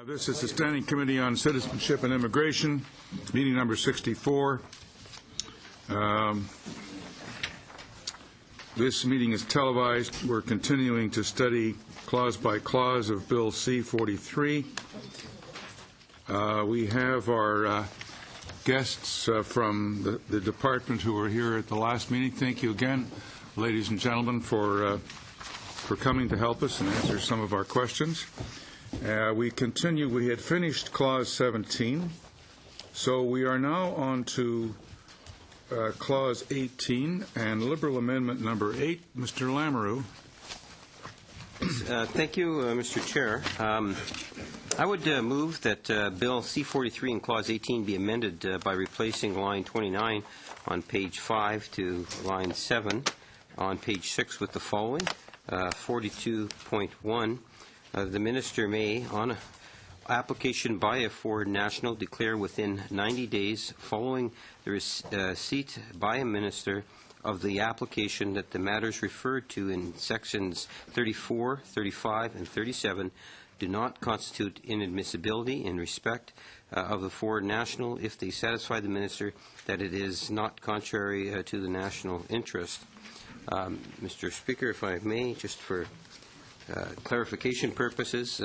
This is the Standing Committee on Citizenship and Immigration, meeting number 64. This meeting is televised. We're continuing to study clause by clause of Bill C-43. We have our guests from the department who were here at the last meeting. Thank you again, ladies and gentlemen, for coming to help us and answer some of our questions. We continue. We had finished Clause 17, so we are now on to Clause 18 and Liberal Amendment number 8. Mr. Lamoureux. Thank you, Mr. Chair. I would move that Bill C-43 in Clause 18 be amended by replacing line 29 on page 5 to line 7 on page 6 with the following, 42.1. The Minister may, on application by a foreign national, declare within 90 days following the receipt by a Minister of the application that the matters referred to in sections 34, 35, and 37 do not constitute inadmissibility in respect of the foreign national if they satisfy the Minister that it is not contrary to the national interest. Mr. Speaker, if I may, just for clarification purposes,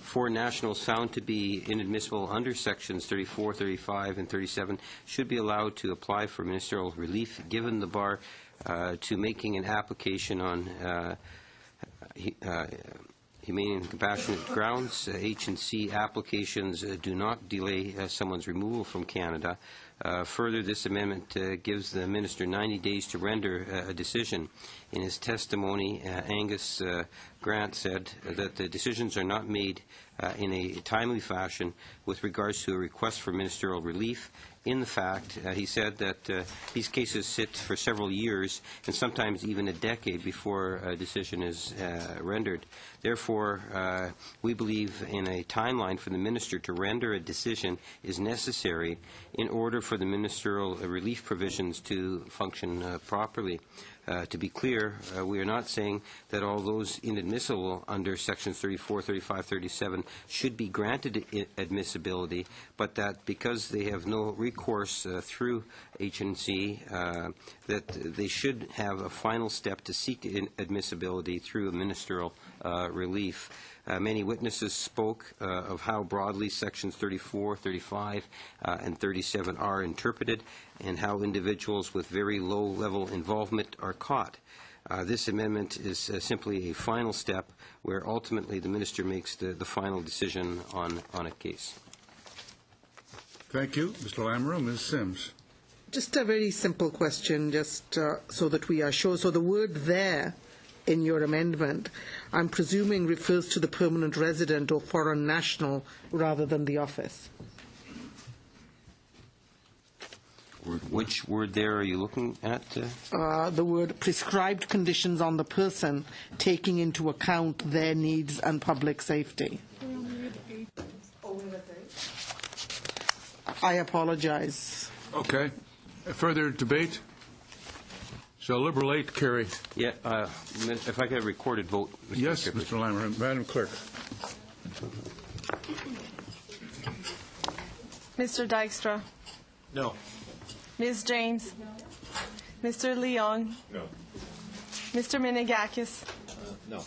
foreign nationals found to be inadmissible under sections 34, 35, and 37 should be allowed to apply for ministerial relief given the bar to making an application on humane and compassionate grounds. H&C applications do not delay someone's removal from Canada. Further, this amendment gives the Minister 90 days to render a decision. In his testimony, Angus Grant said that the decisions are not made in a timely fashion with regards to a request for ministerial relief. In the fact, he said that these cases sit for several years and sometimes even a decade before a decision is rendered. Therefore, we believe in a timeline for the Minister to render a decision is necessary in order for the ministerial relief provisions to function properly. To be clear, we are not saying that all those inadmissible under sections 34, 35, 37 should be granted admissibility, but that because they have no recourse through H&C, that they should have a final step to seek admissibility through a ministerial relief. Many witnesses spoke of how broadly sections 34, 35, and 37 are interpreted and how individuals with very low-level involvement are caught. This amendment is simply a final step where ultimately the Minister makes the final decision on a case. Thank you, Mr. Lamoureux. Ms. Sims. Just a very simple question, just so that we are sure. So the word "there" in your amendment, I'm presuming refers to the permanent resident or foreign national rather than the office. Which word there are you looking at? The word "prescribed conditions on the person, taking into account their needs and public safety." I apologize. Okay. Further debate? Shall Liberal 8 carry? Yeah, if I could have a recorded vote, Mr. Yes, Chair, please. Mr. Lamoureux. Madam Clerk. Mr. Dykstra. No. Ms. James. Mr. Leong. No. Mr. Minigakis. No.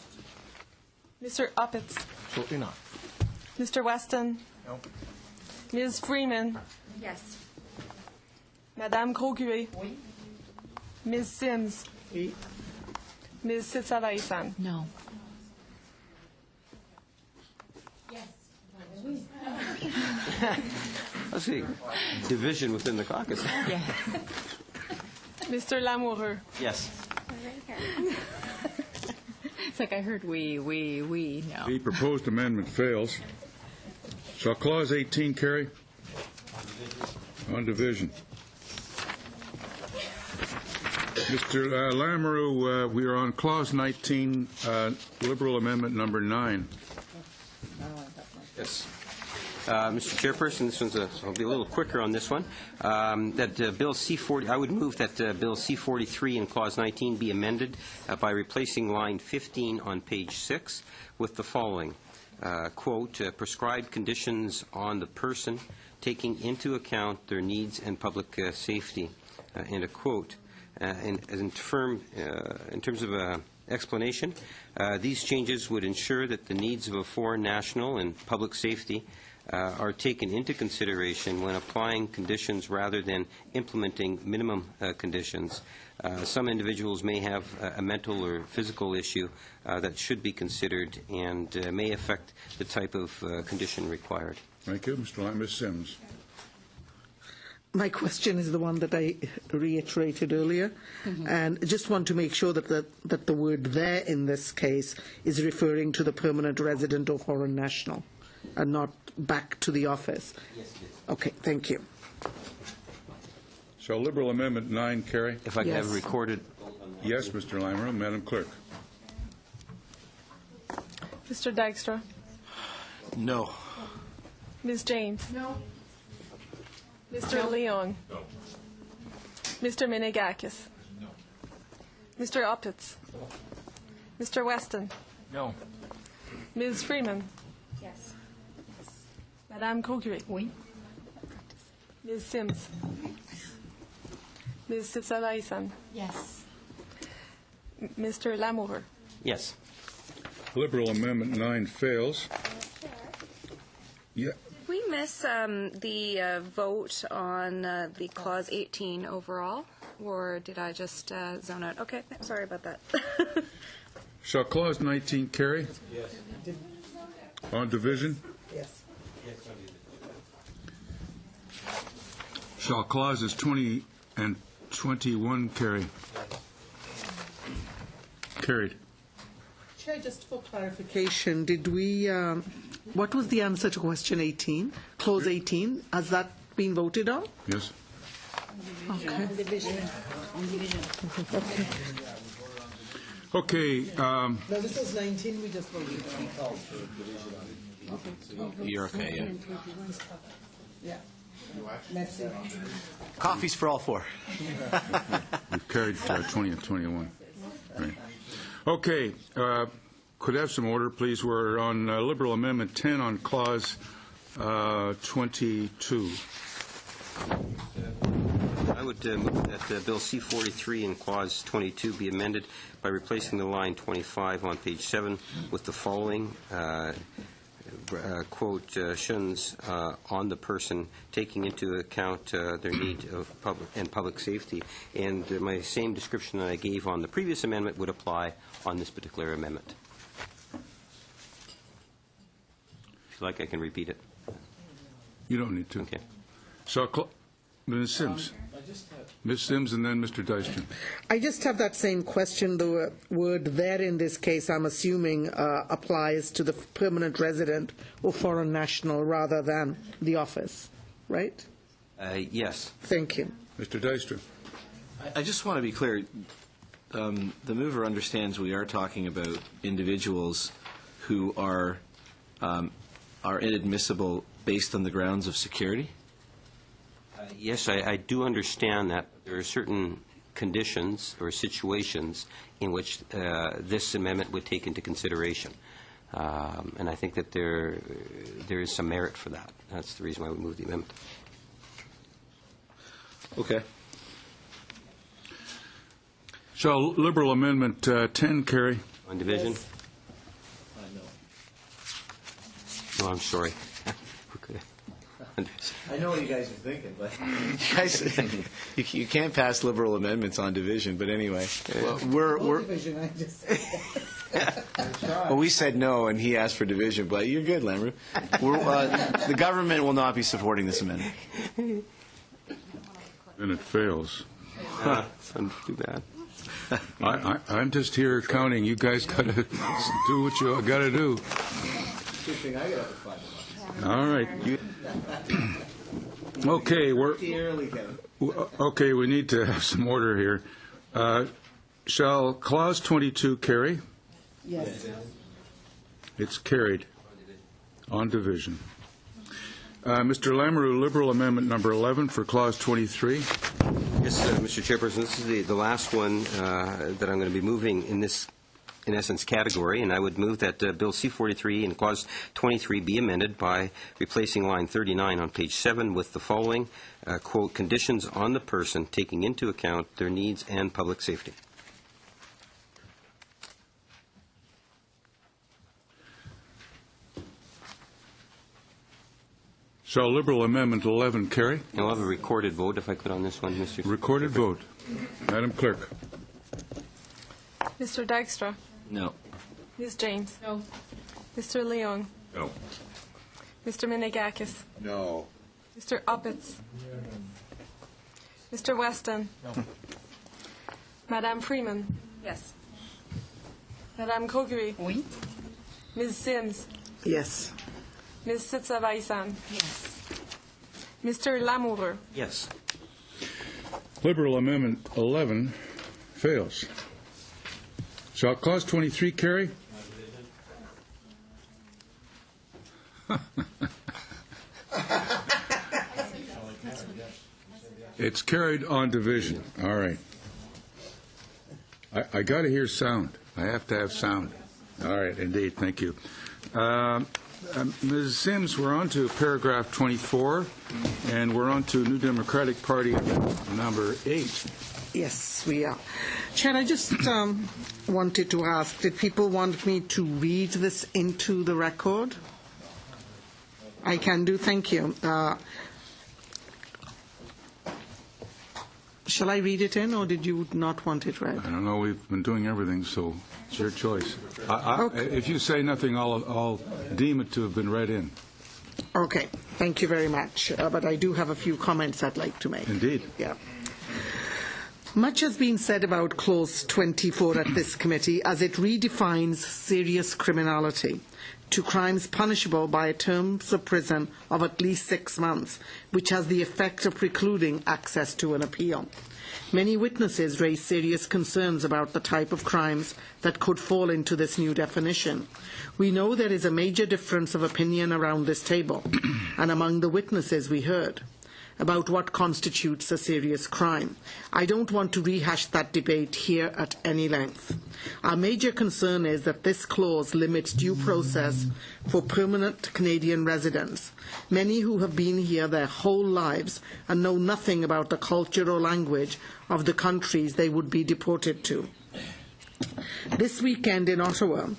Mr. Uppitz. Absolutely not. Mr. Weston. No. Ms. Freeman. Yes. Madame Croguet. Oui. Ms. Sims. Oui. Ms. Sitsalaisan. No. Let's see. Division within the caucus. Yeah. Mr. Lamoureux. Yes. It's like I heard we, no. The proposed amendment fails. Shall Clause 18 carry? On division. Mr. Lamoureux, we are on Clause 19, Liberal Amendment number 9. Yes. Mr. Chairperson, this one's I'll be a little quicker on this one. That Bill C-40, I would move that Bill C-43 in Clause 19 be amended by replacing line 15 on page 6 with the following, quote, prescribed conditions on the person taking into account their needs and public safety, end of quote. In terms of explanation, these changes would ensure that the needs of a foreign national and public safety are taken into consideration when applying conditions rather than implementing minimum conditions. Some individuals may have a mental or physical issue that should be considered and may affect the type of condition required. Thank you. Mr. Lamoureux. Ms. Sims. My question is the one that I reiterated earlier, and just want to make sure that the word "there" in this case is referring to the permanent resident or foreign national, and not back to the office. Yes, it is. Okay, thank you. Shall Liberal Amendment 9 carry? If I could have Yes. a recorded. Yes, Mr. Lamoureux. Madam Clerk. Mr. Dykstra. No. Ms. James. No. Mr. Leong. No. Mr. Minigakis. No. Mr. Uppitz. Mr. Weston. No. Ms. Freeman. Yes. Madame Croguet. Oui. Ms. Sims. Ms. Sitsalaisan. Yes. Mr. Lamoureux. Yes. Liberal Amendment 9 fails. Yeah. Did we miss the vote on the Clause 18 overall, or did I just zone out? Okay, sorry about that. Shall Clause 19 carry? Yes. On division? Yes. Shall Clauses 20 and 21 carry? Carried. Chair, just for clarification, did we, what was the answer to question 18? Clause 18, has that been voted on? Yes. Okay. Okay. No, this was 19, we just voted on. You're okay, yeah. Yeah. Merci. Coffee's for all four. We've carried 20 and 21. Right. Okay. Could I have some order, please? We're on Liberal Amendment 10 on Clause 22. I would move that Bill C-43 in Clause 22 be amended by replacing the line 25 on page 7 with the following, quote, "shun's on the person, taking into account their need of public safety." And my same description that I gave on the previous amendment would apply on this particular amendment. If you like, I can repeat it. You don't need to. Okay. So, Ms. Sims. Ms. Sims and then Mr. Dystrom. I just have that same question. The word there in this case, I'm assuming, applies to the permanent resident or foreign national rather than the office, right? Yes. Thank you. Mr. Dystrom. I just want to be clear. The mover understands we are talking about individuals who are inadmissible based on the grounds of security? Yes, I do understand that there are certain conditions or situations in which this amendment would take into consideration. And I think that there is some merit for that. That's the reason why we moved the amendment. Okay. Shall Liberal Amendment 10 carry? On division? No, I'm sorry. I know what you guys are thinking, but you guys, you can't pass liberal amendments on division. But anyway, we're well, we said no, and he asked for division. But you're good, Lamru. The government will not be supporting this amendment. And it fails. That's not too bad. I'm just here counting. You guys got to do what you got to do. Good thing I got up at 5 o'clock. All right. Okay, okay, we need to have some order here. Shall Clause 22 carry? Yes. It's carried on division. Mr. Lamoureux, Liberal Amendment number 11 for Clause 23. Yes, Mr. Chairperson, this is the last one that I'm going to be moving in this, in essence, category, and I would move that Bill C-43 in Clause 23 be amended by replacing line 39 on page 7 with the following, quote, conditions on the person taking into account their needs and public safety. Shall Liberal Amendment 11 carry? And I'll have a recorded vote, if I could, on this one, Mr. Recorded vote. Madam Clerk. Mr. Dykstra. No. Ms. James. No. Mr. Leung. No. Mr. Minigakis. No. Mr. Uppitz. Mr. Weston. No. Madame Freeman. Yes. Madame Koguri. Oui. Ms. Sims. Yes. Ms. Sitsa-Vaisan. Yes. Mr. Lamoureux. Yes. Liberal Amendment 11 fails. Shall Clause 23 carry? It's carried on division. All right. I got to hear sound. I have to have sound. All right, indeed. Thank you. Ms. Sims, we're on to paragraph 24, and we're on to New Democratic Party number 8. Yes, we are. Chair, I just wanted to ask, did people want me to read this into the record? I can do. Thank you. Shall I read it in, or did you not want it read? I don't know. We've been doing everything, so it's your choice. Okay. If you say nothing, I'll deem it to have been read in. Okay. Thank you very much. But I do have a few comments I'd like to make. Indeed. Yeah. Much has been said about Clause 24 at this committee as it redefines serious criminality to crimes punishable by terms of prison of at least 6 months, which has the effect of precluding access to an appeal. Many witnesses raise serious concerns about the type of crimes that could fall into this new definition. We know there is a major difference of opinion around this table and among the witnesses we heard about what constitutes a serious crime. I don't want to rehash that debate here at any length. Our major concern is that this clause limits due process for permanent Canadian residents, many who have been here their whole lives and know nothing about the culture or language of the countries they would be deported to. This weekend in Ottawa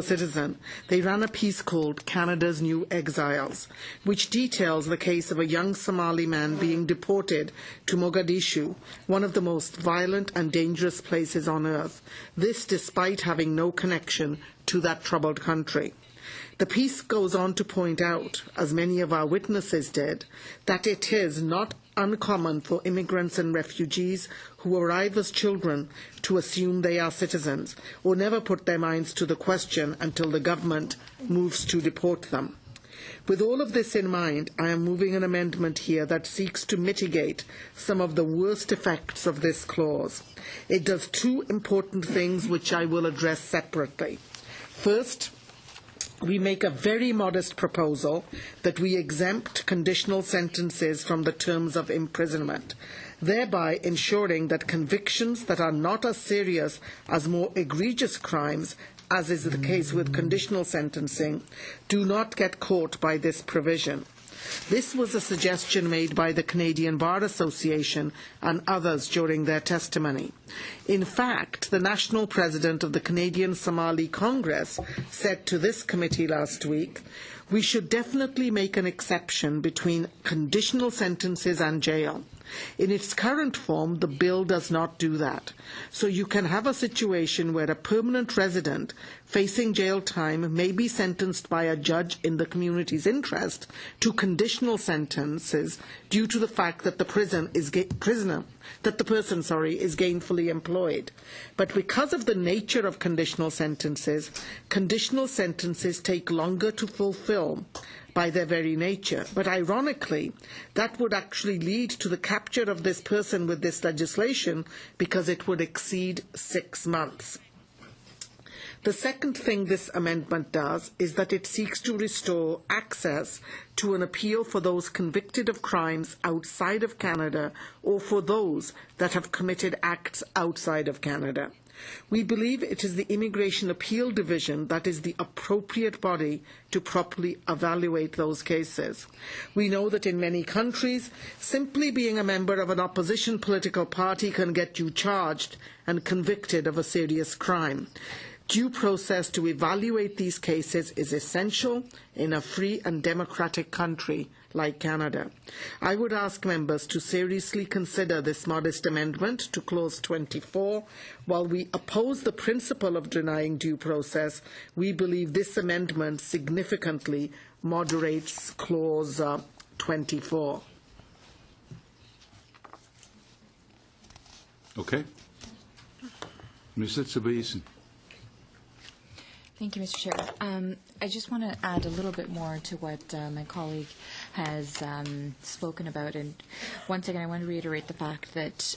Citizen, they ran a piece called Canada's New Exiles, which details the case of a young Somali man being deported to Mogadishu, one of the most violent and dangerous places on earth, this despite having no connection to that troubled country. The piece goes on to point out, as many of our witnesses did, that it is not uncommon for immigrants and refugees who arrive as children to assume they are citizens or never put their minds to the question until the government moves to deport them. With all of this in mind, I am moving an amendment here that seeks to mitigate some of the worst effects of this clause. It does two important things which I will address separately. First, we make a very modest proposal that we exempt conditional sentences from the terms of imprisonment, thereby ensuring that convictions that are not as serious as more egregious crimes, as is the case with conditional sentencing, do not get caught by this provision. This was a suggestion made by the Canadian Bar Association and others during their testimony. In fact, the national president of the Canadian Somali Congress said to this committee last week, "We should definitely make an exception between conditional sentences and jail. In its current form, the bill does not do that. So you can have a situation where a permanent resident facing jail time may be sentenced by a judge in the community's interest to conditional sentences due to the fact that the person is gainfully employed. But because of the nature of conditional sentences take longer to fulfill by their very nature. But ironically, that would actually lead to the capture of this person with this legislation because it would exceed 6 months. The second thing this amendment does is that it seeks to restore access to an appeal for those convicted of crimes outside of Canada or for those that have committed acts outside of Canada. We believe it is the Immigration Appeal Division that is the appropriate body to properly evaluate those cases. We know that in many countries, simply being a member of an opposition political party can get you charged and convicted of a serious crime. Due process to evaluate these cases is essential in a free and democratic country like Canada. I would ask members to seriously consider this modest amendment to Clause 24. While we oppose the principle of denying due process, we believe this amendment significantly moderates Clause 24. Okay. Ms. Citizenship. Thank you, Mr. Chair. I just want to add a little bit more to what my colleague has spoken about. And once again, I want to reiterate the fact that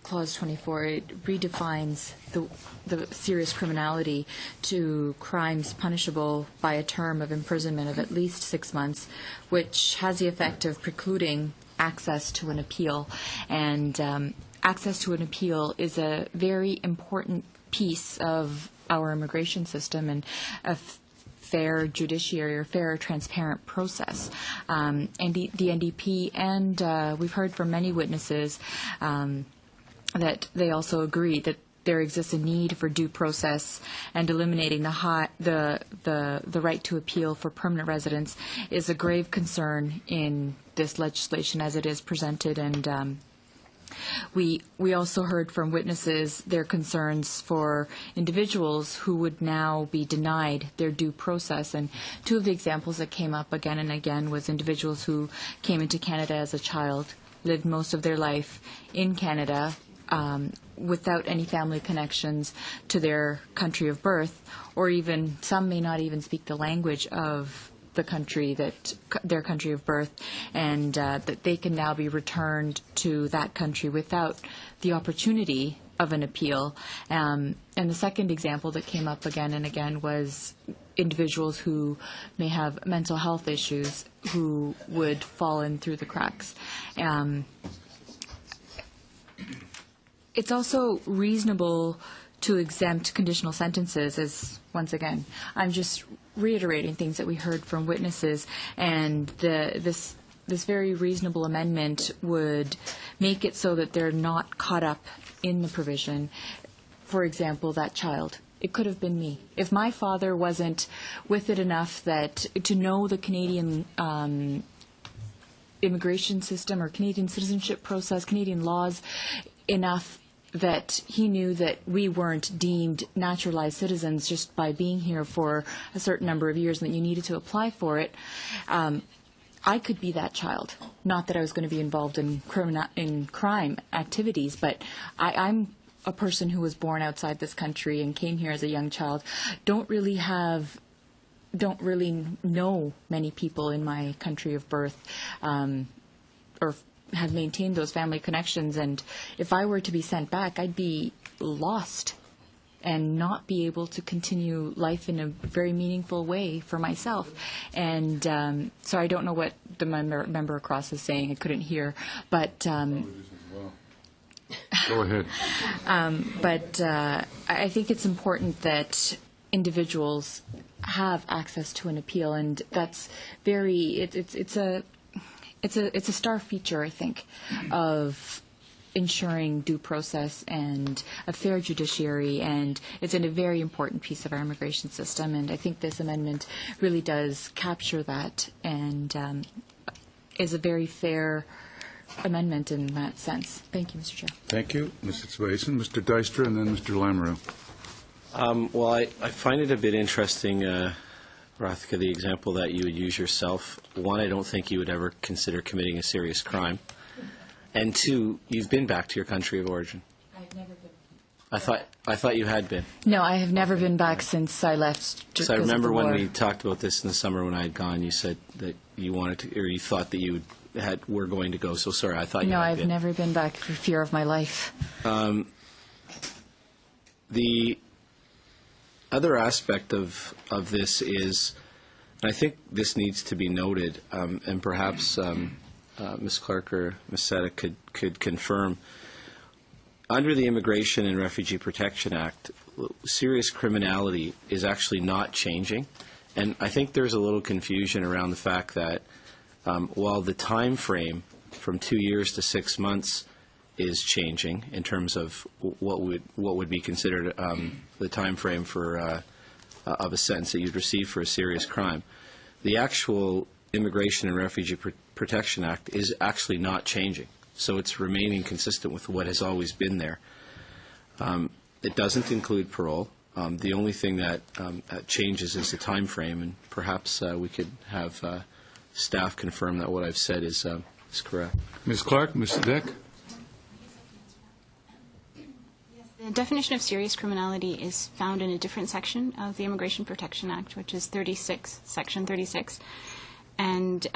Clause 24, it redefines the serious criminality to crimes punishable by a term of imprisonment of at least 6 months, which has the effect of precluding access to an appeal. And access to an appeal is a very important piece of our immigration system and a fair judiciary or fair, transparent process. And the NDP and we've heard from many witnesses that they also agree that there exists a need for due process, and eliminating the right to appeal for permanent residents is a grave concern in this legislation as it is presented. And we also heard from witnesses their concerns for individuals who would now be denied their due process. And two of the examples that came up again and again was individuals who came into Canada as a child, lived most of their life in Canada without any family connections to their country of birth, or even some may not even speak the language of the country their country of birth, and that they can now be returned to that country without the opportunity of an appeal. And the second example that came up again and again was individuals who may have mental health issues who would fall in through the cracks. It's also reasonable to exempt conditional sentences, as, once again, I'm just reiterating things that we heard from witnesses, and this very reasonable amendment would make it so that they're not caught up in the provision. For example, that child. It could have been me. If my father wasn't with it enough to know the Canadian immigration system or Canadian citizenship process, Canadian laws enough that he knew that we weren't deemed naturalized citizens just by being here for a certain number of years and that you needed to apply for it, I could be that child. Not that I was going to be involved in crime activities, but I'm a person who was born outside this country and came here as a young child. Don't really know many people in my country of birth, or have maintained those family connections. And if I were to be sent back, I'd be lost and not be able to continue life in a very meaningful way for myself. And so I don't know what the member across is saying. I couldn't hear. But Go ahead. But I think it's important that individuals have access to an appeal, and that's it's a star feature, I think, of ensuring due process and a fair judiciary, and it's a very important piece of our immigration system, and I think this amendment really does capture that and is a very fair amendment in that sense. Thank you, Mr. Chair. Thank you, Mr. Tsvaisen. Mr. Dijkstra, and then Mr. Lamoureux. Well, I find it a bit interesting, Rathika, the example that you would use yourself. One, I don't think you would ever consider committing a serious crime. And two, you've been back to your country of origin. I've never been. I thought you had been. No, I have never been back since I left. So I remember when we talked about this in the summer when I had gone, you said that you wanted to, or you thought that you were going to go. So sorry, I thought you had been. No, I've never been back for fear of my life. The other aspect of this is, and I think this needs to be noted, and perhaps Ms. Clark or Ms. Seta could confirm, under the Immigration and Refugee Protection Act, serious criminality is actually not changing. And I think there's a little confusion around the fact that while the time frame from 2 years to 6 months is changing in terms of what would be considered the time frame for of a sentence that you'd receive for a serious crime, the actual Immigration and Refugee Protection Act is actually not changing. So it's remaining consistent with what has always been there. It doesn't include parole. The only thing that changes is the time frame, and perhaps we could have staff confirm that what I've said is correct. Ms. Clark, Mr. Dick? The definition of serious criminality is found in a different section of the Immigration Protection Act, which is Section 36, and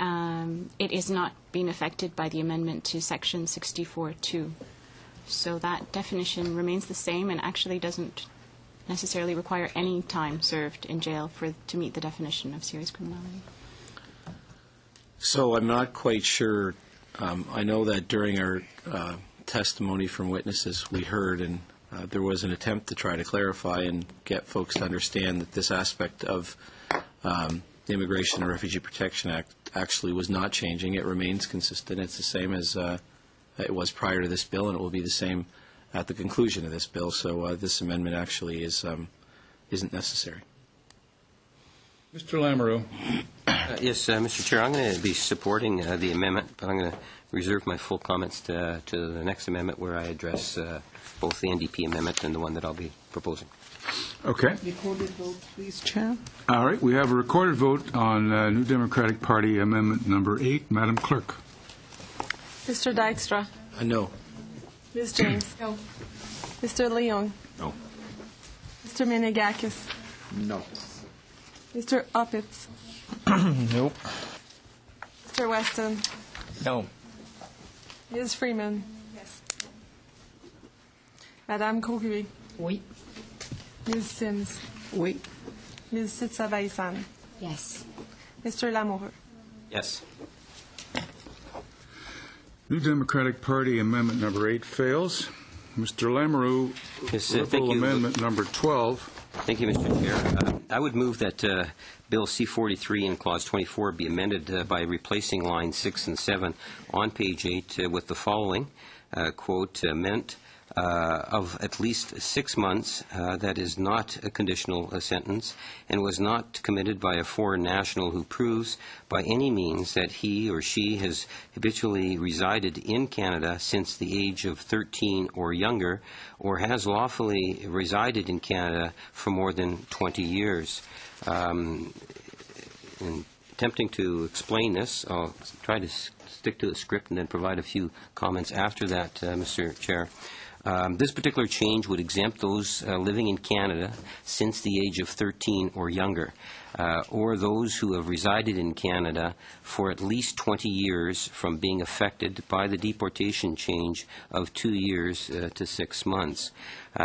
it is not being affected by the amendment to Section 64(2). So that definition remains the same and actually doesn't necessarily require any time served in jail to meet the definition of serious criminality. So I'm not quite sure. I know that during our testimony from witnesses we heard, and there was an attempt to try to clarify and get folks to understand that this aspect of the Immigration and Refugee Protection Act actually was not changing. It remains consistent. It's the same as it was prior to this bill, and it will be the same at the conclusion of this bill. So this amendment actually isn't necessary. Mr. Lamoureux. Yes, Mr. Chair, I'm going to be supporting the amendment, but I'm going to reserve my full comments to the next amendment where I address both the NDP amendment and the one that I'll be proposing. Okay. Recorded vote, please, Chair. All right. We have a recorded vote on New Democratic Party Amendment number 8. Madam Clerk. Mr. Dijkstra. No. Ms. James. No. Mr. Leung. No. Mr. Menegakis. No. Mr. Uppitz. Nope. Mr. Weston. No. Ms. Freeman. Yes. Madame Kogué. Oui. Ms. Sims. Oui. Ms. Sitsa-Vaisan. Yes. Mr. Lamoureux. Yes. New Democratic Party Amendment number 8 fails. Mr. Lamoureux, Yes, Liberal thank you. Amendment number 12. Thank you, Mr. Chair. I would move that Bill C-43 in Clause 24 be amended by replacing lines 6 and 7 on page 8 with the following, quote, meant of at least 6 months that is not a conditional sentence and was not committed by a foreign national who proves by any means that he or she has habitually resided in Canada since the age of 13 or younger, or has lawfully resided in Canada for more than 20 years. In attempting to explain this, I'll try to stick to the script and then provide a few comments after that, Mr. Chair. This particular change would exempt those living in Canada since the age of 13 or younger, or those who have resided in Canada for at least 20 years from being affected by the deportation change of 2 years to 6 months.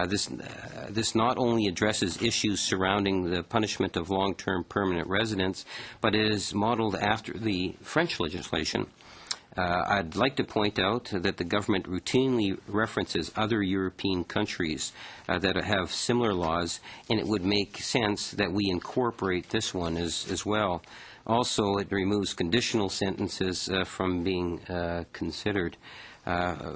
This not only addresses issues surrounding the punishment of long-term permanent residents, but it is modeled after the French legislation. I'd like to point out that the government routinely references other European countries that have similar laws, and it would make sense that we incorporate this one as well. Also, it removes conditional sentences from being considered.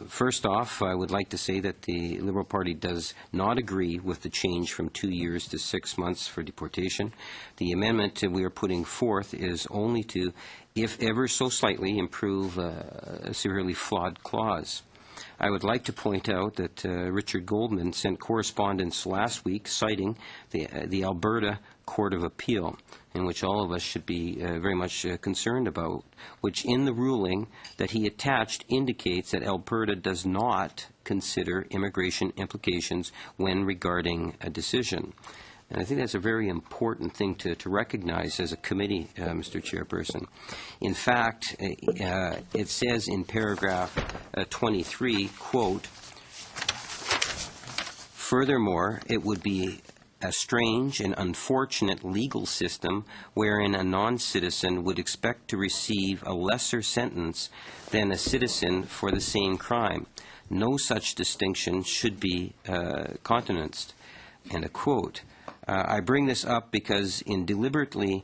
First off, I would like to say that the Liberal Party does not agree with the change from 2 years to 6 months for deportation. The amendment we are putting forth is only to, if ever so slightly, improve a severely flawed clause. I would like to point out that Richard Goldman sent correspondence last week citing the Alberta Court of Appeal, in which all of us should be very much concerned about, which in the ruling that he attached indicates that Alberta does not consider immigration implications when regarding a decision. And I think that's a very important thing to recognize as a committee, Mr. Chairperson. In fact, it says in paragraph 23, quote, "Furthermore, it would be a strange and unfortunate legal system wherein a non-citizen would expect to receive a lesser sentence than a citizen for the same crime. No such distinction should be countenanced." End of quote. I bring this up because in deliberately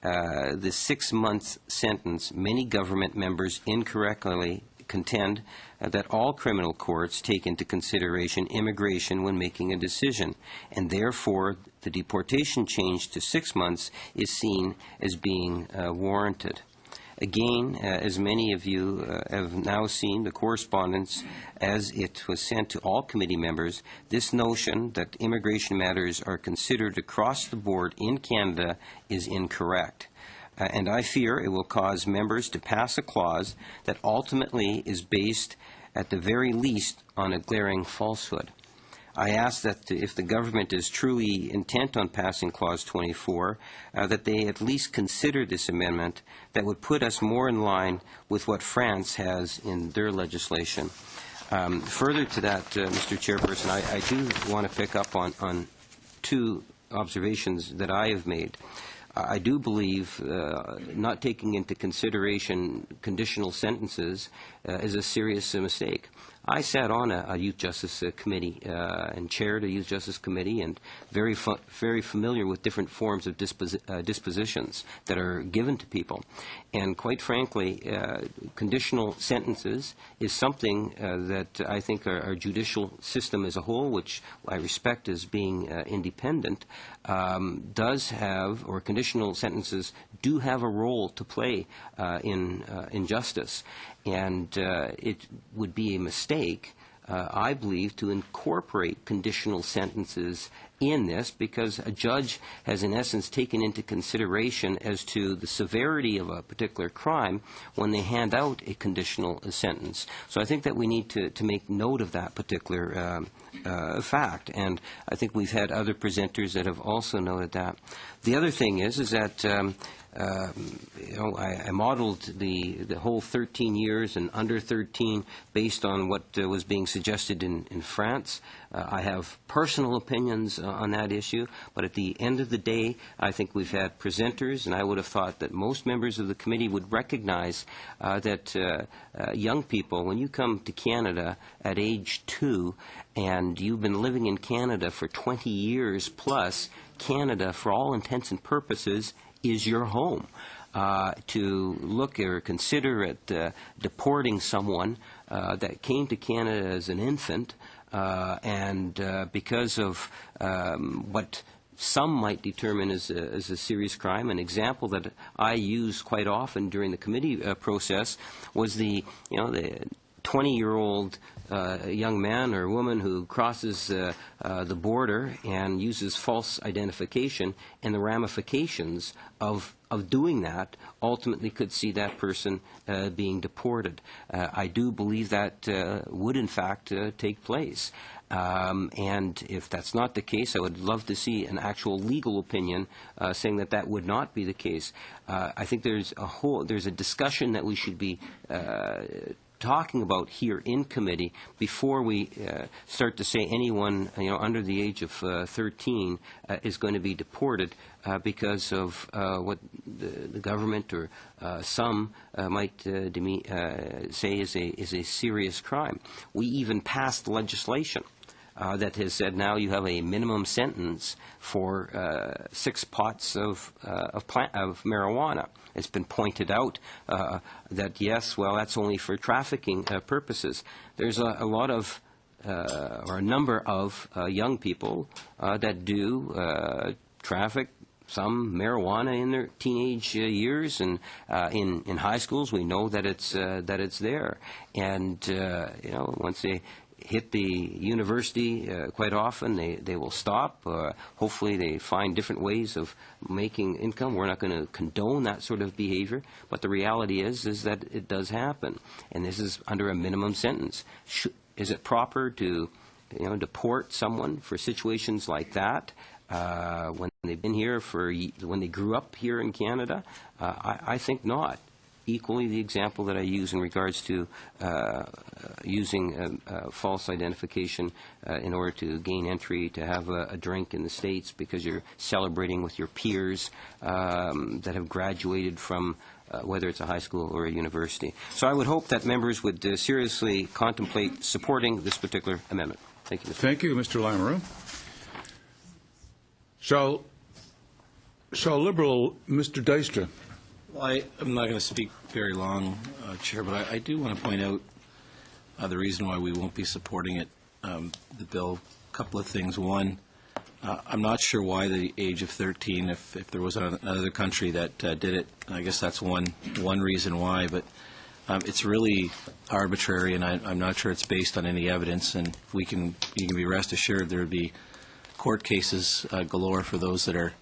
the 6-month sentence, many government members incorrectly contend that all criminal courts take into consideration immigration when making a decision, and therefore the deportation change to 6 months is seen as being warranted. Again, as many of you have now seen the correspondence as it was sent to all committee members, this notion that immigration matters are considered across the board in Canada is incorrect. And I fear it will cause members to pass a clause that ultimately is based, at the very least, on a glaring falsehood. I ask that if the government is truly intent on passing Clause 24, that they at least consider this amendment that would put us more in line with what France has in their legislation. Further to that, Mr. Chairperson, I do want to pick up on two observations that I have made. I do believe not taking into consideration conditional sentences is a serious mistake. I sat on a Youth Justice Committee and chaired a Youth Justice Committee, and very familiar with different forms of dispositions that are given to people. And quite frankly, conditional sentences is something that I think our judicial system as a whole, which I respect as being independent, does have, or conditional sentences do have a role to play in justice. And it would be a mistake, I believe, to incorporate conditional sentences in this, because a judge has in essence taken into consideration as to the severity of a particular crime when they hand out a conditional sentence. So I think that we need to make note of that particular fact, and I think we've had other presenters that have also noted that. The other thing is that I modeled the whole 13 years and under 13 based on what was being suggested in France. I have personal opinions on that issue, but at the end of the day, I think we've had presenters, and I would have thought that most members of the committee would recognize that young people, when you come to Canada at age 2 and you've been living in Canada for 20 years plus, Canada, for all intents and purposes, is your home. To look or consider at deporting someone that came to Canada as an infant and because of what some might determine as a serious crime. An example that I use quite often during the committee process was the 20-year-old young man or woman who crosses the border and uses false identification, and the ramifications of doing that ultimately could see that person being deported. I do believe that would in fact take place. And if that's not the case, I would love to see an actual legal opinion saying that that would not be the case. I think there's a discussion that we should be talking about here in committee before we start to say anyone under the age of 13 is going to be deported because of what the government or some might say is a serious crime. We even passed legislation that has said now you have a minimum sentence for 6 pots of marijuana. It's been pointed out that, yes, well, that's only for trafficking purposes. There's a lot of, or a number of young people that do traffic some marijuana in their teenage years, and in high schools we know that it's there. And once they hit the university, quite often they will stop. Hopefully they find different ways of making income. We're not going to condone that sort of behavior, but the reality is that it does happen, and this is under a minimum sentence. Is it proper to deport someone for situations like that when they've been here when they grew up here in Canada? I think not. Equally, the example that I use in regards to using false identification in order to gain entry to have a drink in the States because you're celebrating with your peers that have graduated from whether it's a high school or a university. So I would hope that members would seriously contemplate supporting this particular amendment. Thank you, Mr. Thank you, Mr. Lamoureux. Shall Liberal Mr. Dijkstra? Well, I'm not going to speak very long, Chair, but I do want to point out the reason why we won't be supporting it, the bill. A couple of things. One, I'm not sure why the age of 13, if there was another country that did it. I guess that's one reason why, but it's really arbitrary, and I'm not sure it's based on any evidence, and you can be rest assured there would be court cases galore for those that are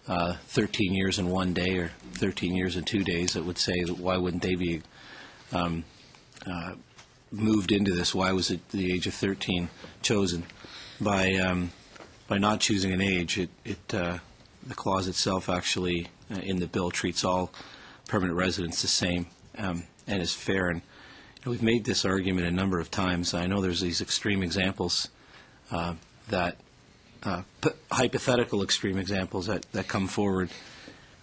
13 years in 1 day or 13 years in 2 days that would say that why wouldn't they be moved into this? Why was it the age of 13 chosen? By not choosing an age, the clause itself actually in the bill treats all permanent residents the same and is fair. And we've made this argument a number of times. I know there's these extreme examples hypothetical extreme examples that come forward,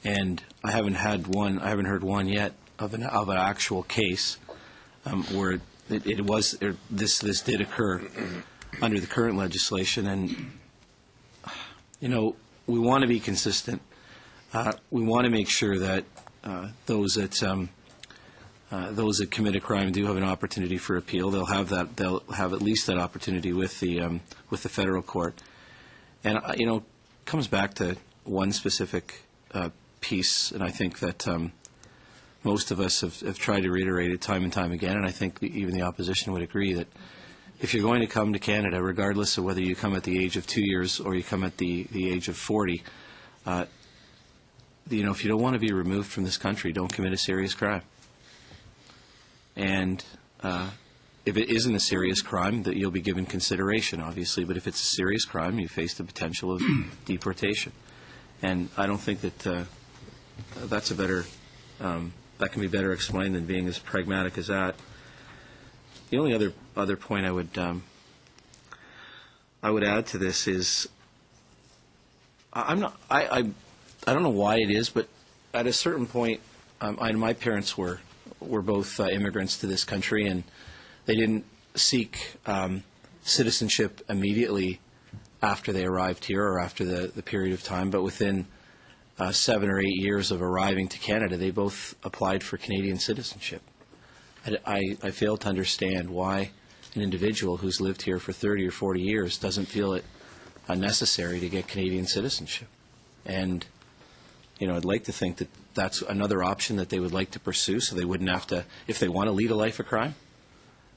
and I haven't heard one yet of an actual case where this did occur under the current legislation. And we want to be consistent. We want to make sure that those that commit a crime do have an opportunity for appeal. They'll have at least that opportunity with the federal court. And, it comes back to one specific piece, and I think that most of us have tried to reiterate it time and time again, and I think even the opposition would agree that if you're going to come to Canada, regardless of whether you come at the age of 2 years or you come at the age of 40, if you don't want to be removed from this country, don't commit a serious crime. And if it isn't a serious crime, that you'll be given consideration, obviously. But if it's a serious crime, you face the potential of deportation. And I don't think that that's a better that can be better explained than being as pragmatic as that. The only other point I would add to this is I don't know why it is, but at a certain point, my parents were both immigrants to this country, and they didn't seek citizenship immediately after they arrived here or after the period of time, but within 7 or 8 years of arriving to Canada, they both applied for Canadian citizenship. I fail to understand why an individual who's lived here for 30 or 40 years doesn't feel it necessary to get Canadian citizenship. And, you know, I'd like to think that that's another option that they would like to pursue, so they wouldn't have to, if they want to lead a life of crime,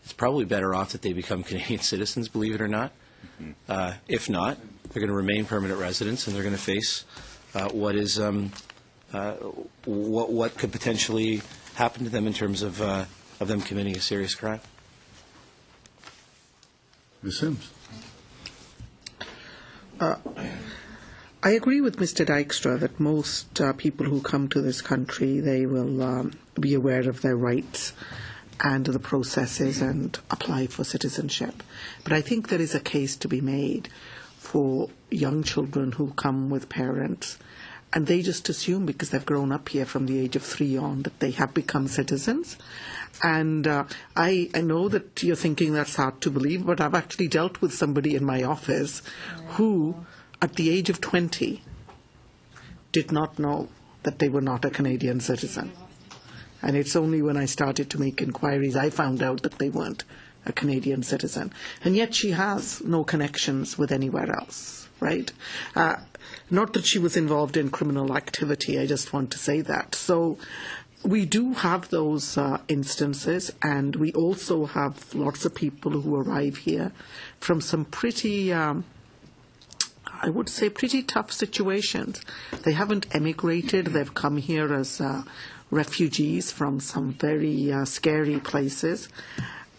it's probably better off that they become Canadian citizens, believe it or not. If not, they're going to remain permanent residents, and they're going to face what could potentially happen to them in terms of them committing a serious crime. Ms. Sims. I agree with Mr. Dykstra that most people who come to this country, they will be aware of their rights and the processes and apply for citizenship. But I think there is a case to be made for young children who come with parents and they just assume because they've grown up here from the age of 3 on that they have become citizens. And I know that you're thinking that's hard to believe, but I've actually dealt with somebody in my office who, at the age of 20, did not know that they were not a Canadian citizen. And it's only when I started to make inquiries I found out that they weren't a Canadian citizen. And yet she has no connections with anywhere else, right? Not that she was involved in criminal activity, I just want to say that. So we do have those instances, and we also have lots of people who arrive here from some pretty, I would say, pretty tough situations. They haven't emigrated, they've come here as refugees from some very scary places.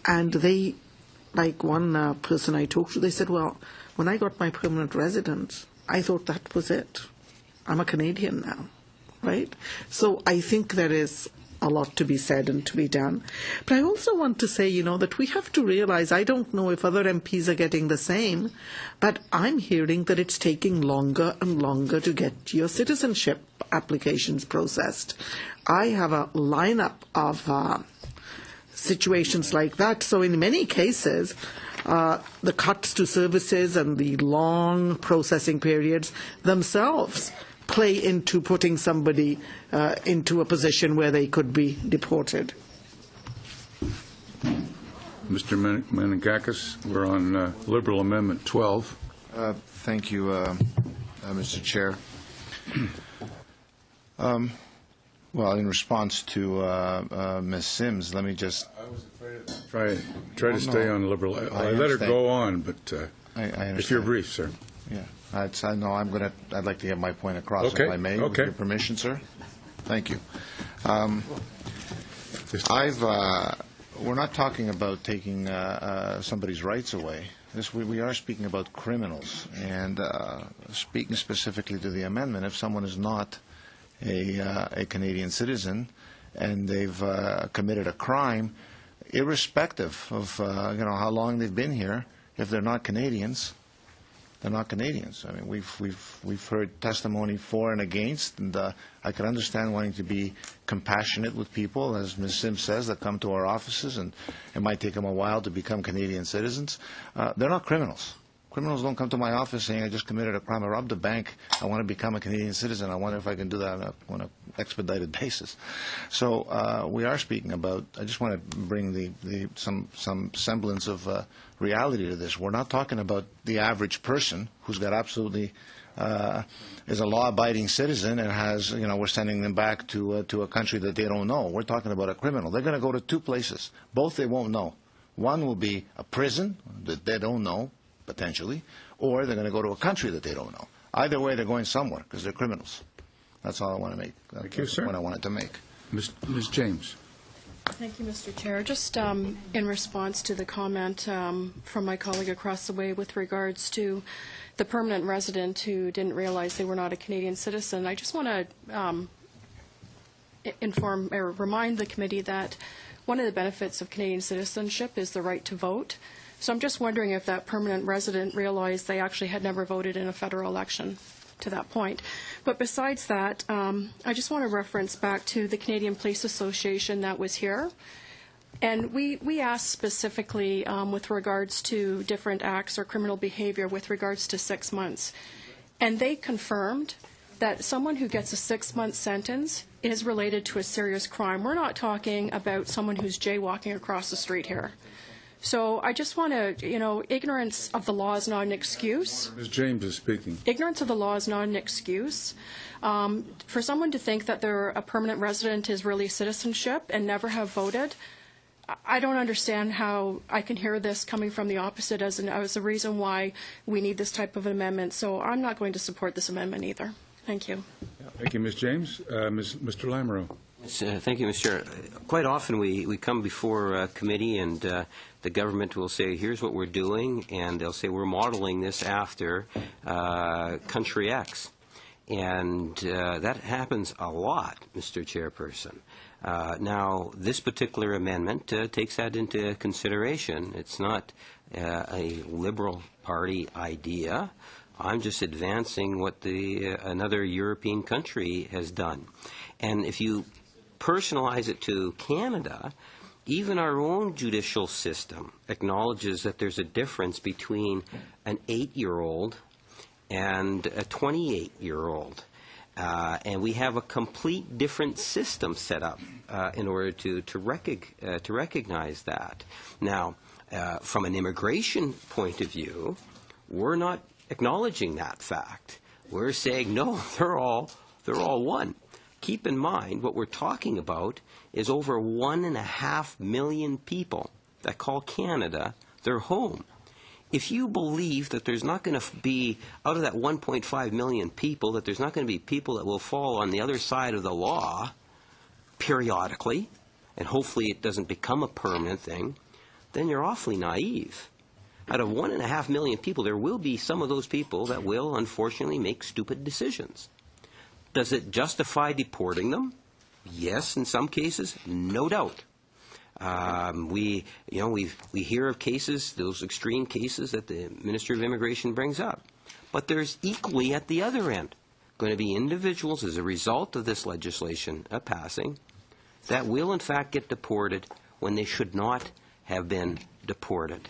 And they, like one person I talked to, they said, well, when I got my permanent residence, I thought that was it. I'm a Canadian now, right? So I think there is a lot to be said and to be done. But I also want to say, that we have to realize, I don't know if other MPs are getting the same, but I'm hearing that it's taking longer and longer to get your citizenship applications processed. I have a lineup of situations like that. So in many cases, the cuts to services and the long processing periods themselves play into putting somebody into a position where they could be deported. Mr. Menegakis, we're on Liberal Amendment 12. Thank you, Mr. Chair. Well, in response to Ms. Sims, let me just... I was afraid of try to stay on Liberal. I let her go on, but I understand. if you're brief, sir. Yeah, I'd like to get my point across, Okay. if I may, with your permission, sir. Thank you. We're not talking about taking somebody's rights away. We are speaking about criminals, and speaking specifically to the amendment, if someone is not a Canadian citizen and they've committed a crime, irrespective of how long they've been here, if they're not Canadians, they're not Canadians. I mean, we've heard testimony for and against, and I can understand wanting to be compassionate with people, as Ms. Sims says, that come to our offices, and it might take them a while to become Canadian citizens. They're not criminals. Criminals don't come to my office saying, I just committed a crime, I robbed a bank, I want to become a Canadian citizen, I wonder if I can do that on an expedited basis. So we are speaking about, I just want to bring some semblance of reality to this. We're not talking about the average person who's got absolutely, is a law-abiding citizen and has, we're sending them back to a country that they don't know. We're talking about a criminal. They're going to go to 2 places. Both they won't know. One will be a prison that they don't know, potentially, or they're going to go to a country that they don't know. Either way, they're going somewhere because they're criminals. That's all I want to make. Thank you, sir. What I wanted to make. Ms. James. Thank you, Mr. Chair. Just in response to the comment from my colleague across the way with regards to the permanent resident who didn't realize they were not a Canadian citizen, I just want to inform or remind the committee that one of the benefits of Canadian citizenship is the right to vote. So I'm just wondering if that permanent resident realized they actually had never voted in a federal election to that point. But besides that, I just want to reference back to the Canadian Police Association that was here. And we asked specifically with regards to different acts or criminal behavior with regards to 6 months. And they confirmed that someone who gets a 6-month sentence is related to a serious crime. We're not talking about someone who's jaywalking across the street here. So I just want to, ignorance of the law is not an excuse. Ms. James is speaking. Ignorance of the law is not an excuse. For someone to think that they're a permanent resident is really citizenship and never have voted, I don't understand how I can hear this coming from the opposite as a reason why we need this type of an amendment. So I'm not going to support this amendment either. Thank you. Thank you, Ms. James. Mr. Lamoureux. Thank you, Mr. Chair. Quite often we come before committee and the government will say, here's what we're doing, and they'll say, we're modeling this after country X. And that happens a lot, Mr. Chairperson. Now, this particular amendment takes that into consideration. It's not a Liberal Party idea. I'm just advancing what another European country has done. And if you personalize it to Canada, even our own judicial system acknowledges that there's a difference between an 8-year-old and a 28-year-old. And we have a complete different system set up in order to recognize that. Now, from an immigration point of view, we're not acknowledging that fact. We're saying, no, they're all one. Keep in mind, what we're talking about is over 1.5 million people that call Canada their home. If you believe that there's not going to be, out of that 1.5 million people, that there's not going to be people that will fall on the other side of the law periodically, and hopefully it doesn't become a permanent thing, then you're awfully naive. Out of 1.5 million people, there will be some of those people that will, unfortunately, make stupid decisions. Does it justify deporting them? Yes, in some cases, no doubt. We hear of cases, those extreme cases that the Minister of Immigration brings up. But there's equally at the other end going to be individuals as a result of this legislation passing that will in fact get deported when they should not have been deported.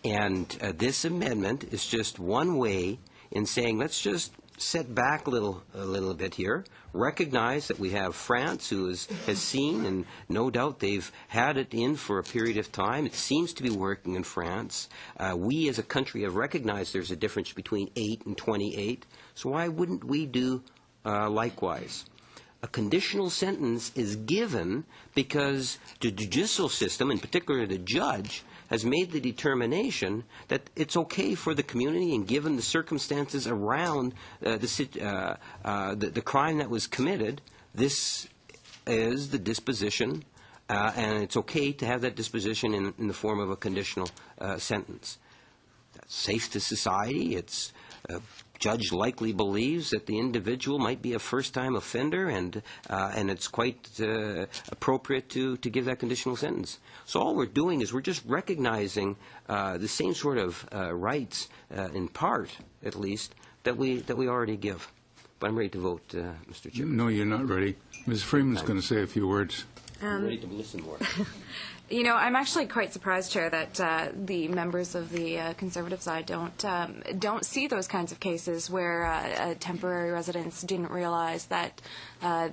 And this amendment is just one way in saying, let's just set back a little bit here, recognize that we have France who has seen, and no doubt they've had it in for a period of time. It seems to be working in France. We as a country have recognized there's a difference between 8 and 28. So why wouldn't we do likewise? A conditional sentence is given because the judicial system, in particular the judge, has made the determination that it's okay for the community, and given the circumstances around the crime that was committed, this is the disposition, and it's okay to have that disposition in the form of a conditional sentence. That's safe to society. It's judge likely believes that the individual might be a first-time offender, and it's quite appropriate to give that conditional sentence. So all we're doing is we're just recognizing the same sort of rights, in part at least, that we already give. But I'm ready to vote, Mr. Chairman. No, you're not ready. Ms. Freeman's going to say a few words. I'm ready to listen more. I'm actually quite surprised, Chair, that the members of the Conservative side don't see those kinds of cases where temporary residents didn't realize that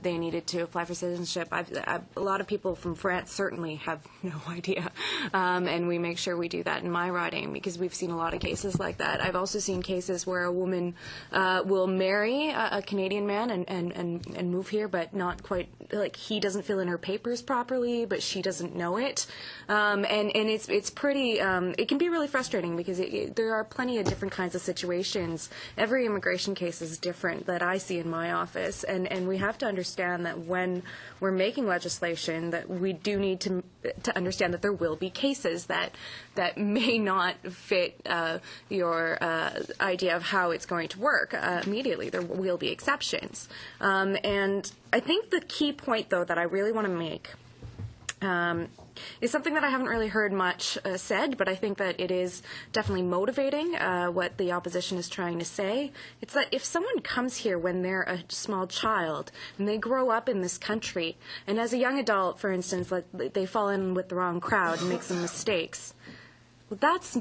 they needed to apply for citizenship. A lot of people from France certainly have no idea, and we make sure we do that in my riding because we've seen a lot of cases like that. I've also seen cases where a woman will marry a Canadian man and move here, but not quite, like, he doesn't fill in her papers properly, but she doesn't know it. And it's pretty, it can be really frustrating because there are plenty of different kinds of situations. Every immigration case is different that I see in my office, and we have to understand that when we're making legislation that we do need to understand that there will be cases that may not fit your idea of how it's going to work immediately. There will be exceptions. And I think the key point, though, that I really want to make is something that I haven't really heard much said, but I think that it is definitely motivating what the opposition is trying to say. It's that if someone comes here when they're a small child and they grow up in this country, and as a young adult, for instance, like they fall in with the wrong crowd and make some mistakes, well, that's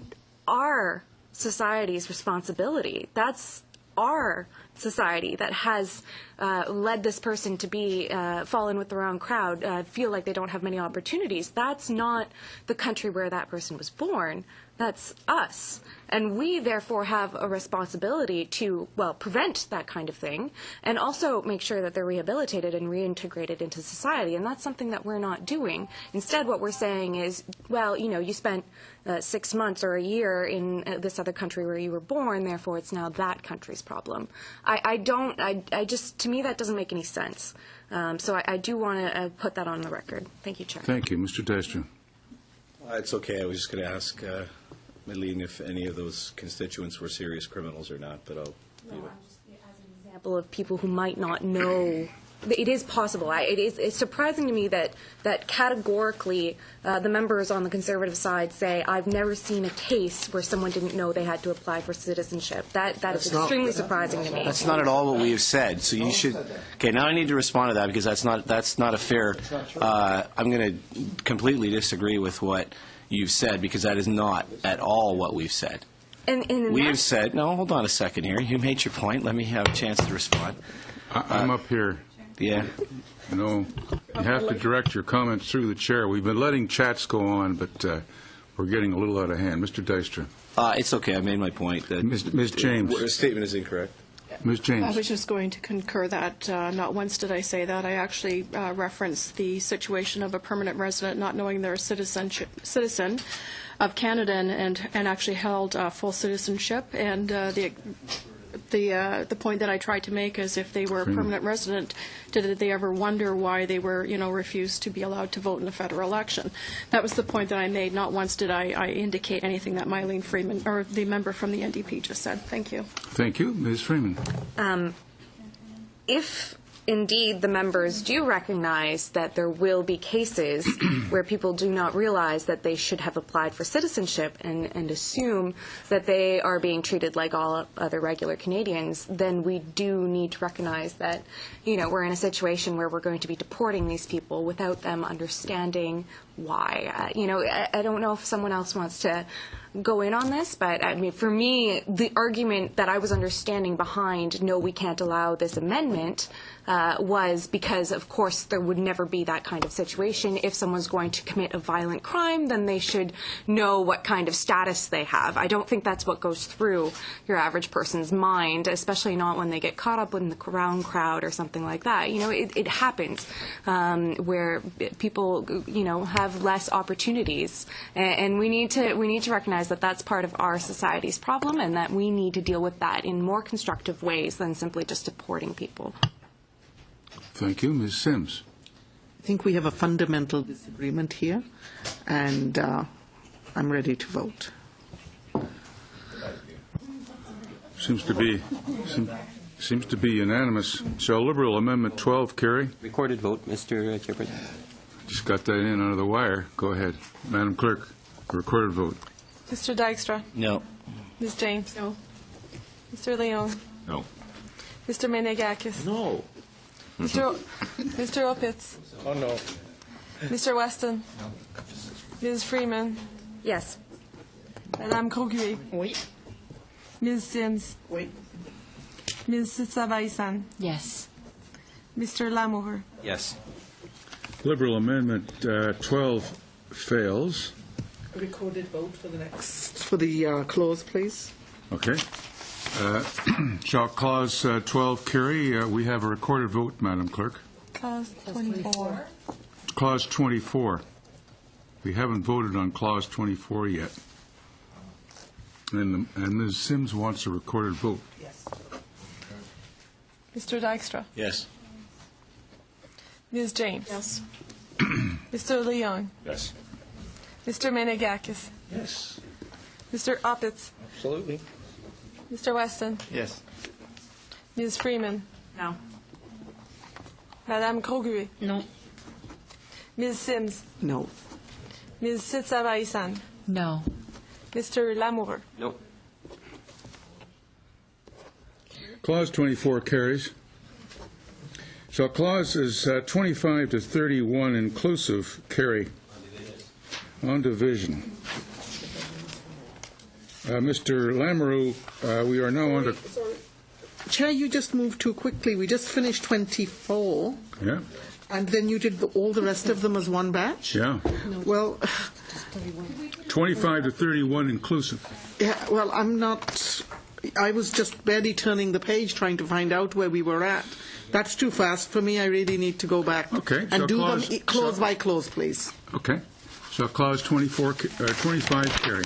our society's responsibility. That's society that has led this person to be fall in with the wrong crowd, feel like they don't have many opportunities. That's not the country where that person was born. That's us. And we, therefore, have a responsibility to, well, prevent that kind of thing and also make sure that they're rehabilitated and reintegrated into society. And that's something that we're not doing. Instead, what we're saying is, well, you know, you spent 6 months or a year in this other country where you were born, therefore it's now that country's problem. To me, that doesn't make any sense. So I do want to put that on the record. Thank you, Chair. Thank you. Mr. Dijkstra. It's okay. I was just going to ask Madeleine if any of those constituents were serious criminals or not, but I'll leave it. Just as an example of people who might not know. It is possible. It's surprising to me that categorically the members on the Conservative side say, I've never seen a case where someone didn't know they had to apply for citizenship. That is extremely surprising to me. That's not at all what we have said. So you should. Okay, now I need to respond to that because that's not a fair. I'm going to completely disagree with what you've said because that is not at all what we've said. We have said. No, hold on a second here. You made your point. Let me have a chance to respond. I'm up here. Yeah. You know, you have to direct your comments through the chair. We've been letting chats go on, but we're getting a little out of hand. Mr. Dijkstra. It's okay. I made my point. Ms. James. The statement is incorrect. Ms. James. I was just going to concur that not once did I say that. I actually referenced the situation of a permanent resident not knowing they're a citizen of Canada and actually held full citizenship. And the point that I tried to make is if they were a permanent resident, did they ever wonder why they were, refused to be allowed to vote in a federal election? That was the point that I made. Not once did I indicate anything that Mylene Freeman, or the member from the NDP, just said. Thank you. Thank you. Ms. Freeman. If indeed the members do recognize that there will be cases where people do not realize that they should have applied for citizenship and assume that they are being treated like all other regular Canadians, then we do need to recognize that, we're in a situation where we're going to be deporting these people without them understanding why. I don't know if someone else wants to go in on this, but I mean, for me, the argument that I was understanding behind no, we can't allow this amendment was because, of course, there would never be that kind of situation. If someone's going to commit a violent crime, then they should know what kind of status they have. I don't think that's what goes through your average person's mind, especially not when they get caught up in the wrong crowd or something like that. It happens where people, have less opportunities, and we need to recognize that that's part of our society's problem, and that we need to deal with that in more constructive ways than simply just deporting people. Thank you. Ms. Sims. I think we have a fundamental disagreement here, and I'm ready to vote. Seems to be unanimous. Shall Liberal Amendment 12 carry? Recorded vote, Mr. Chairman. Just got that in under the wire. Go ahead. Madam Clerk, recorded vote. Mr. Dijkstra. No. Ms. James. No. Mr. Leon. No. Mr. Menegakis. No. Mr. Opitz. Oh, no. Mr. Weston. No. Ms. Freeman. Yes. Madame Croguet. Oui. Ms. Sims. Oui. Ms. Sitsa-Vaisan. Yes. Mr. Lamoureux. Yes. Liberal Amendment 12 fails. Recorded vote for the clause, please. Okay. Shall Clause 12 carry? We have a recorded vote, Madam Clerk. Clause 24. Clause 24. We haven't voted on Clause 24 yet. And Ms. Sims wants a recorded vote. Yes. Mr. Dijkstra. Yes. Ms. James. Yes. Mr. Leon. Yes. Mr. Menegakis. Yes. Mr. Opitz. Absolutely. Mr. Weston. Yes. Ms. Freeman. No. Madame Croguet. No. Ms. Sims. No. Ms. Sitsa-Vaisan. No. Mr. Lamoureux. No. Clause 24 carries. Shall clauses 25 to 31 inclusive carry? On division. Mr. Lamoureux, we are now on to... Chair, you just moved too quickly. We just finished 24, Yeah, and then you did all the rest of them as one batch? yeah. Well, 25 to 31 inclusive. yeah, well, I was just barely turning the page trying to find out where we were at. That's too fast for me. I really need to go back Okay, and so do them clause- clause by clause, please. Okay. Shall clause 25 carry?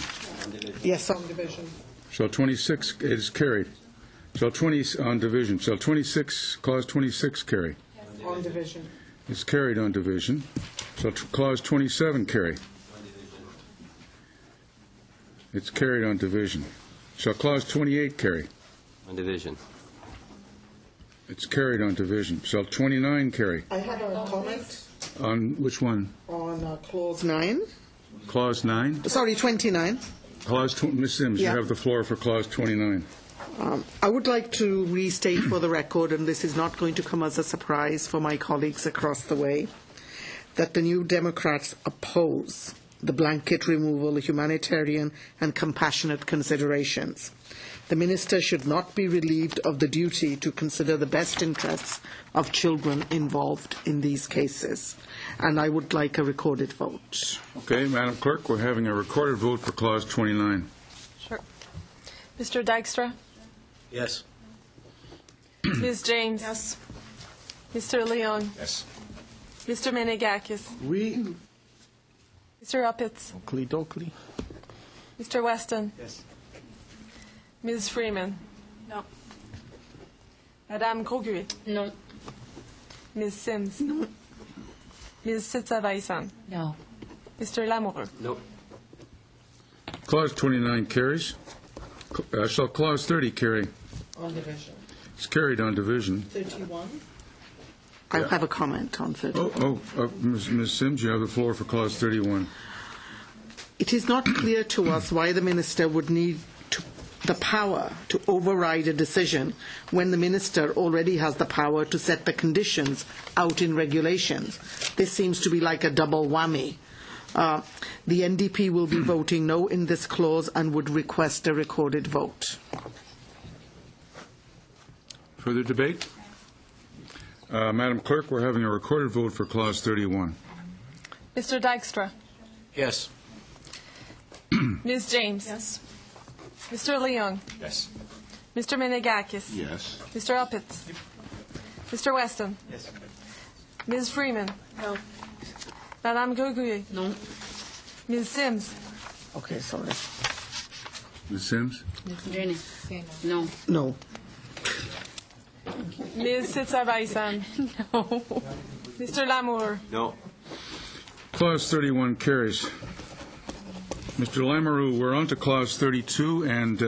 Yes, on division. Shall 26 is carried? Shall 20 on division? Shall 26, clause 26 carry? On division. It's carried on division. Shall clause 27 carry? It's carried on division. Shall clause 28 carry? On division. It's carried on division. Shall 29 carry? I have a comment On which one? on clause 9. Clause 9? Sorry, 29. Ms. Sims, Yeah. you have the floor for clause 29. I would like to restate for the record, and this is not going to come as a surprise for my colleagues across the way, that the New Democrats oppose the blanket removal of humanitarian and compassionate considerations. The Minister should not be relieved of the duty to consider the best interests of children involved in these cases. And I would like a recorded vote. Okay, Madam Clerk, we're having a recorded vote for clause 29. Sure. Mr. Dykstra? Yes. Ms. James? Yes. Mr. Leon? Yes. Mr. Menegakis? Oui. Mr. Uppitz? Oakley Dokley. Mr. Weston? Yes. Ms. Freeman? No. Madame Grosguet? No. Ms. Sims? No. Ms. Sitsa-Vaisan? No. Mr. Lamoureux? No. Clause 29 carries. Shall clause 30 carry? On division. It's carried on division. 31. I have a comment on 31. Ms. Sims, you have the floor for clause 31. It is not clear to us why the Minister would need the power to override a decision when the Minister already has the power to set the conditions out in regulations. This seems to be like a double whammy. The NDP will be voting no in this clause and would request a recorded vote. Further debate? Madam Clerk, we're having a recorded vote for clause 31. Mr. Dykstra? Yes. Ms. James? Yes. Mr. Leon? Yes. Mr. Menegakis? Yes. Mr. Uppitz? Mr. Weston? Yes. Ms. Freeman? No. Madame Grosguet? No. Ms. Sims? Okay, sorry. Ms. Sims? Jenny? No. No. Ms. Sitsa-Vaisan? No. Mr. Lamoureux? No. Clause 31 carries. Mr. Lamoureux, we're on to clause 32 and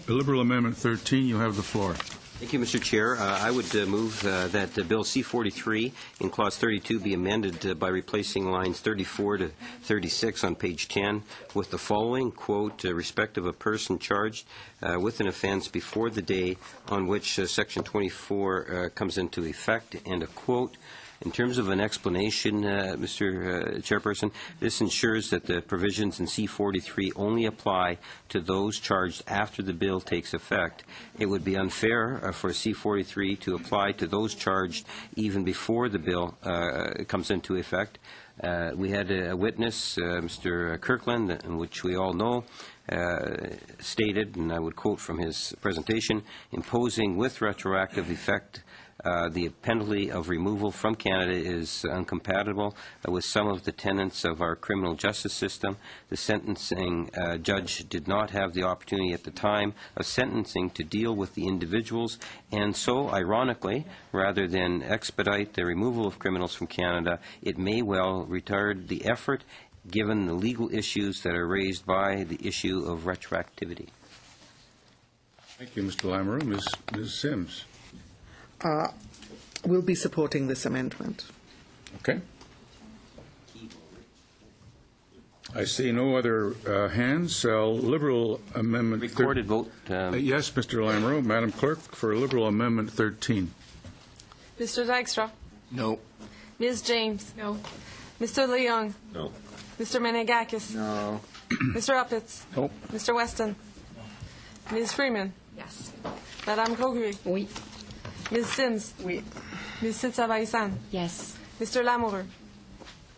Liberal Amendment 13. You have the floor. Thank you, Mr. Chair. I would move that Bill C-43 in Clause 32 be amended by replacing lines 34 to 36 on page 10 with the following, quote, respective of person charged with an offense before the day on which Section 24 comes into effect, and a quote. In terms of an explanation, Mr. Chairperson, this ensures that the provisions in C-43 only apply to those charged after the bill takes effect. It would be unfair for C-43 to apply to those charged even before the bill comes into effect. We had a witness, Mr. Kirkland, in which we all know, stated, and I would quote from his presentation, imposing with retroactive effect the penalty of removal from Canada is incompatible with some of the tenets of our criminal justice system. The sentencing judge did not have the opportunity at the time of sentencing to deal with the individuals, and so, ironically, rather than expedite the removal of criminals from Canada, it may well retard the effort given the legal issues that are raised by the issue of retroactivity. Thank you, Mr. Lamoureux. Ms. Sims. We'll be supporting this amendment. Okay. I see no other hands. Liberal Amendment... Recorded vote. Yes, Mr. Lamoureux. Madam Clerk, for Liberal Amendment 13. Mr. Dykstra? No. Ms. James? No. Mr. Leon? No. Mr. Menegakis? No. Mr. Uppitz? Nope. Mr. Weston? Ms. Freeman? Yes. Madame Grosguet? Oui. Ms. Sims. Oui. Ms. Sitsabaïsan. Yes. Mr. Lamoureux.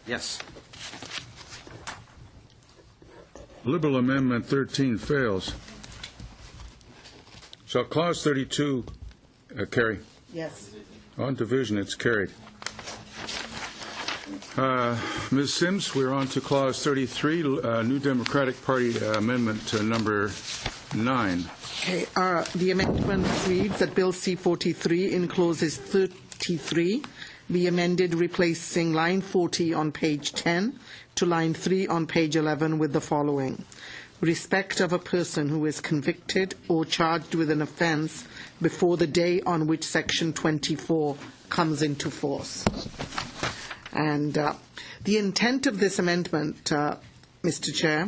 Yes. Liberal Amendment 13 fails. Shall Clause 32 carry? Yes. On division, it's carried. Ms. Sims, we're on to Clause 33, New Democratic Party Amendment number 9. Okay, the amendment reads that Bill C-43 in clauses 33 be amended, replacing line 40 on page 10 to line 3 on page 11 with the following. Respect of a person who is convicted or charged with an offence before the day on which Section 24 comes into force. And the intent of this amendment, Mr. Chair,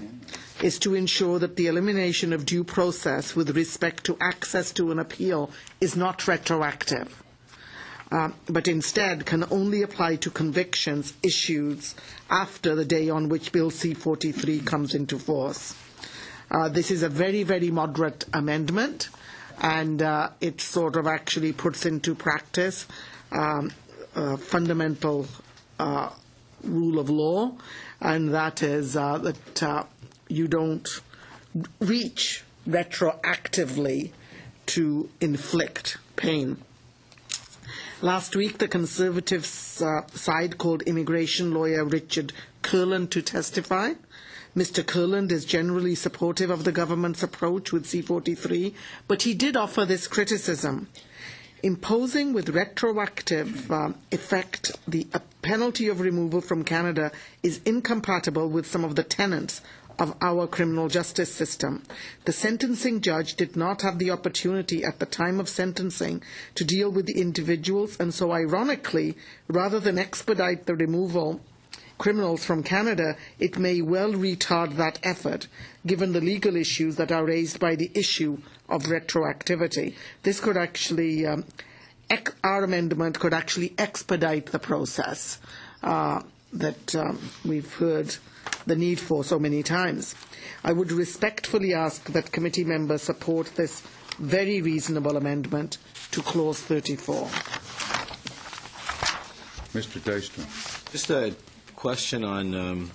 is to ensure that the elimination of due process with respect to access to an appeal is not retroactive, but instead can only apply to convictions issued after the day on which Bill C-43 comes into force. This is a very, very moderate amendment, and it sort of actually puts into practice a fundamental rule of law, and that is that you don't reach retroactively to inflict pain. Last week, the Conservative side called immigration lawyer Richard Kurland to testify. Mr. Kurland is generally supportive of the government's approach with C-43, but he did offer this criticism. Imposing with retroactive effect the penalty of removal from Canada is incompatible with some of the tenets of our criminal justice system. The sentencing judge did not have the opportunity at the time of sentencing to deal with the individuals, and so ironically, rather than expedite the removal criminals from Canada, it may well retard that effort, given the legal issues that are raised by the issue of retroactivity. This could actually, our amendment could actually expedite the process that we've heard the need for so many times. I would respectfully ask that committee members support this very reasonable amendment to Clause 34. Mr. Dijkstra. Just a question on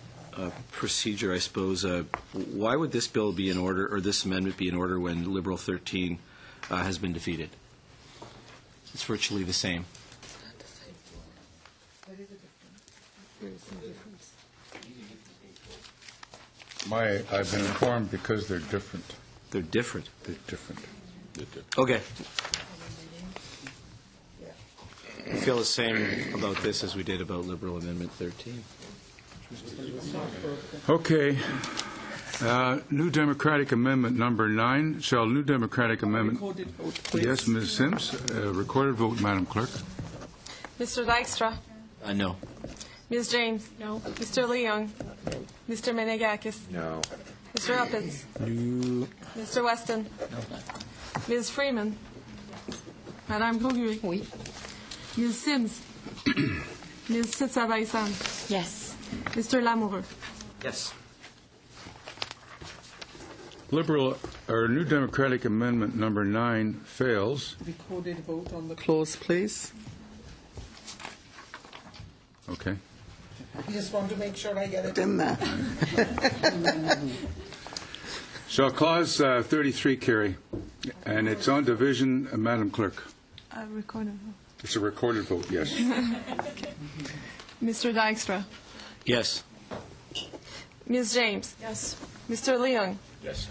procedure, I suppose. Why would this bill be in order, or this amendment be in order, when Liberal 13 has been defeated? It's virtually the same. I've been informed because they're different. They're different. They're different. They're different. Okay. I feel the same about this as we did about Liberal Amendment 13. Okay. New Democratic Amendment number 9. Shall New Democratic Amendment... Recorded vote, please. Yes, Ms. Sims. Recorded vote, Madam Clerk. Mr. Dijkstra. No. Ms. James. No. Mr. Leung. Mr. Menegakis. No. Mr. Uppitz. No. Mr. Weston. Ms. Freeman. Madame Grosguet. Oui. Ms. Sims. Ms. Sitsabaïsan. Yes. Mr. Lamoureux. Yes. New Democratic Amendment number 9 fails. Recorded vote on the clause, please. Okay. I just want to make sure I get it in there. Shall Clause 33 carry? And it's on division, Madam Clerk. Recorded. It's a recorded vote, yes. Mr. Dijkstra. Yes. Ms. James. Yes. Mr. Leung. Yes.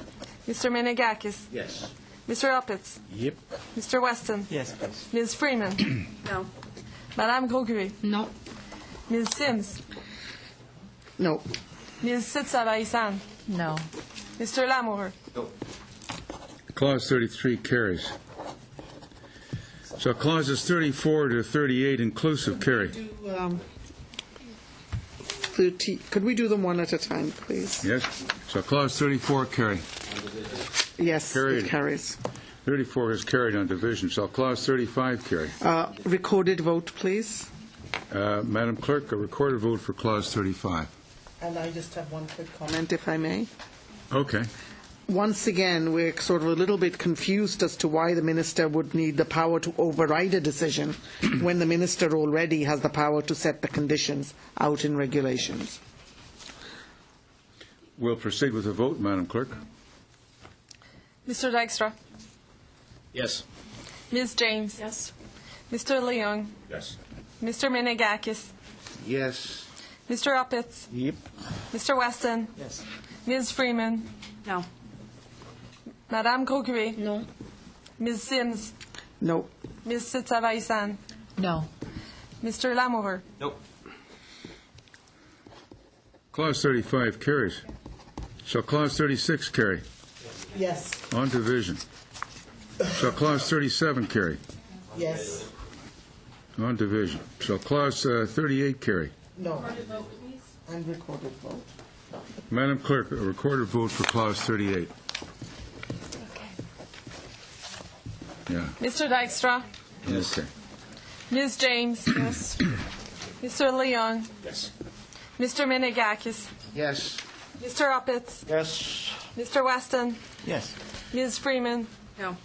Mr. Menegakis. Yes. Mr. Uppitz. Yep. Mr. Weston. Yes, please. Ms. Freeman. No. Madame Grosguet. No. Ms. Sims. No. Ms. Sitsabaïsan. No. Mr. Lamoureux. Clause 33 carries. Shall clauses 34 to 38 inclusive carry? 30. Could we do them one at a time, please? Yes. Shall clause 34 carry? Yes, Carried. it carries. 34 is carried on division. Shall clause 35 carry? Recorded vote, please. Madam Clerk, a recorded vote for clause 35. And I just have one quick comment, if I may. Okay. once again, we're sort of a little bit confused as to why the minister would need the power to override a decision when the minister already has the power to set the conditions out in regulations. We'll proceed with the vote, Madam Clerk. Mr. Dykstra. Yes. Ms. James. Yes. Mr. Leung. Yes. Mr. Menegakis. Yes. Mr. Uppitz. Yep. Mr. Weston. Yes. Ms. Freeman. No. Madame Groscuet. No. Ms. Sims. No. Ms. Sitsavaisan. No. Mr. Lamoureux. Nope. Clause 35 carries. Shall Clause 36 carry? Yes. On division. Shall Clause 37 carry? Yes. On division. Shall Clause 38 carry? No. And recorded vote. Madam Clerk, a recorded vote for Clause 38. Yeah. Mr. Dykstra. Okay. Ms. James. Yes. Mr. Leung. Yes. Mr. Menegakis. Yes. Mr. Uppitz. Yes. Mr. Weston. Yes. Ms. Freeman. No.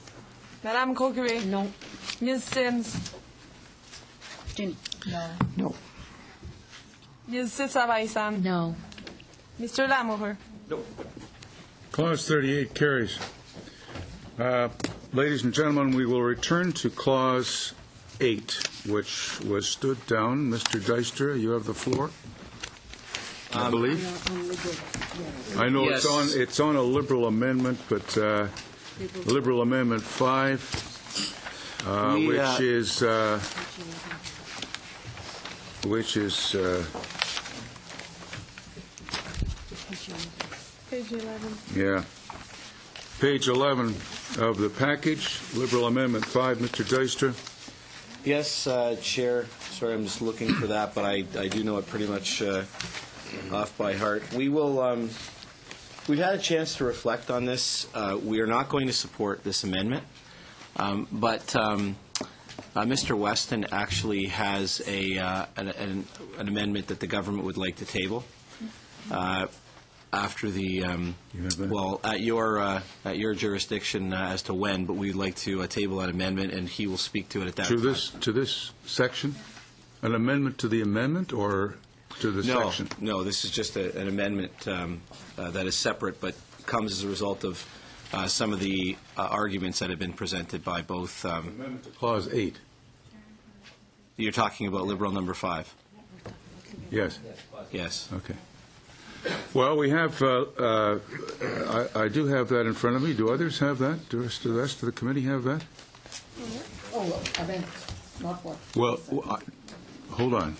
Madame Groscuet. No. Ms. Sims. Ginny. No. No. Ms. Sitsavaisan. No. Mr. Lamoureux. Clause 38 carries. Ladies and gentlemen, we will return to Clause 8, which was stood down. Mr. Dijkstra, you have the floor, I believe. I know Yes. it's on a Liberal amendment, but Liberal Amendment 5, which is Page 11. yeah. Page 11 of the package, Liberal Amendment 5. Mr. Dijkstra. Yes, Chair. Sorry, I'm just looking for that, but I do know it pretty much off by heart. We will. We've had a chance to reflect on this. We are not going to support this amendment, but Mr. Weston actually has an amendment that the government would like to table. After the at your jurisdiction as to when, but we'd like to table that amendment, and he will speak to it at that time. To this section, an amendment to the amendment, or to the section? No, this is just an amendment that is separate, but comes as a result of some of the arguments that have been presented by both. Amendment to Clause 8. You're talking about Liberal number 5. Yes. Yes. Okay. Well, we have. I do have that in front of me. Do others have that? Does the rest of the committee have that? Oh, event, not what. Well, hold on.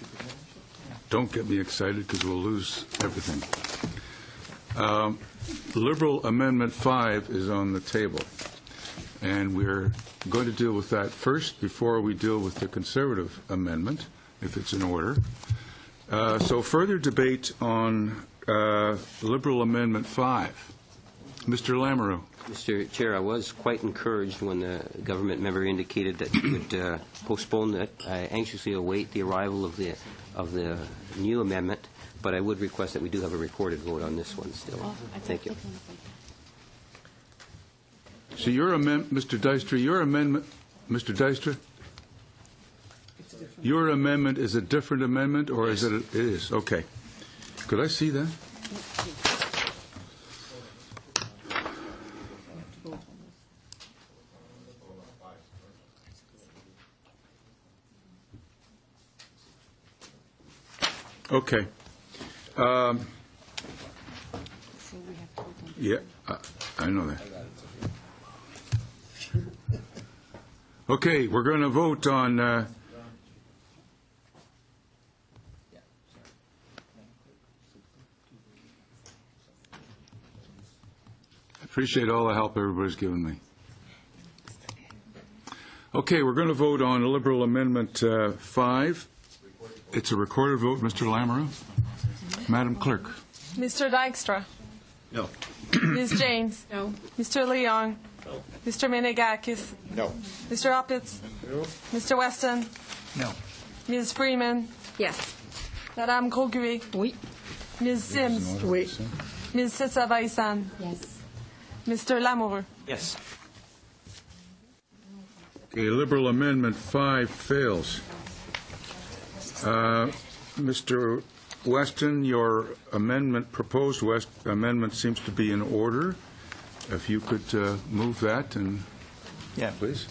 Don't get me excited because we'll lose everything. Liberal Amendment 5 is on the table, and we're going to deal with that first before we deal with the Conservative amendment, if it's in order. So further debate on Liberal Amendment 5. Mr. Lamoureux. Mr. Chair, I was quite encouraged when the government member indicated that he would postpone it. I anxiously await the arrival of the new amendment, but I would request that we do have a recorded vote on this one still. Thank you. So your amendment, Mr. Dijkstra, your amendment, Mr. Dijkstra, your amendment is a different amendment, or is it? It is. Okay. Could I see that? Okay. Yeah, I know that. Okay, we're going to vote on. I appreciate all the help everybody's given me. Okay, we're going to vote on Liberal Amendment 5. It's a recorded vote. Mr. Lamoureux. Madam Clerk. Mr. Dykstra. No. Ms. James. No. Mr. Leung. No. Mr. Menegakis. No. Mr. Uppitz. No. Mr. Weston. No. Ms. Freeman. Yes. Madame Groscuet. Oui. Ms. Sims. Oui. Ms. Sitsavaisan. Yes. Mr. Lamoureux. Yes. Okay, Liberal Amendment 5 fails. Mr. Weston, your proposed amendment seems to be in order. If you could move that, and please.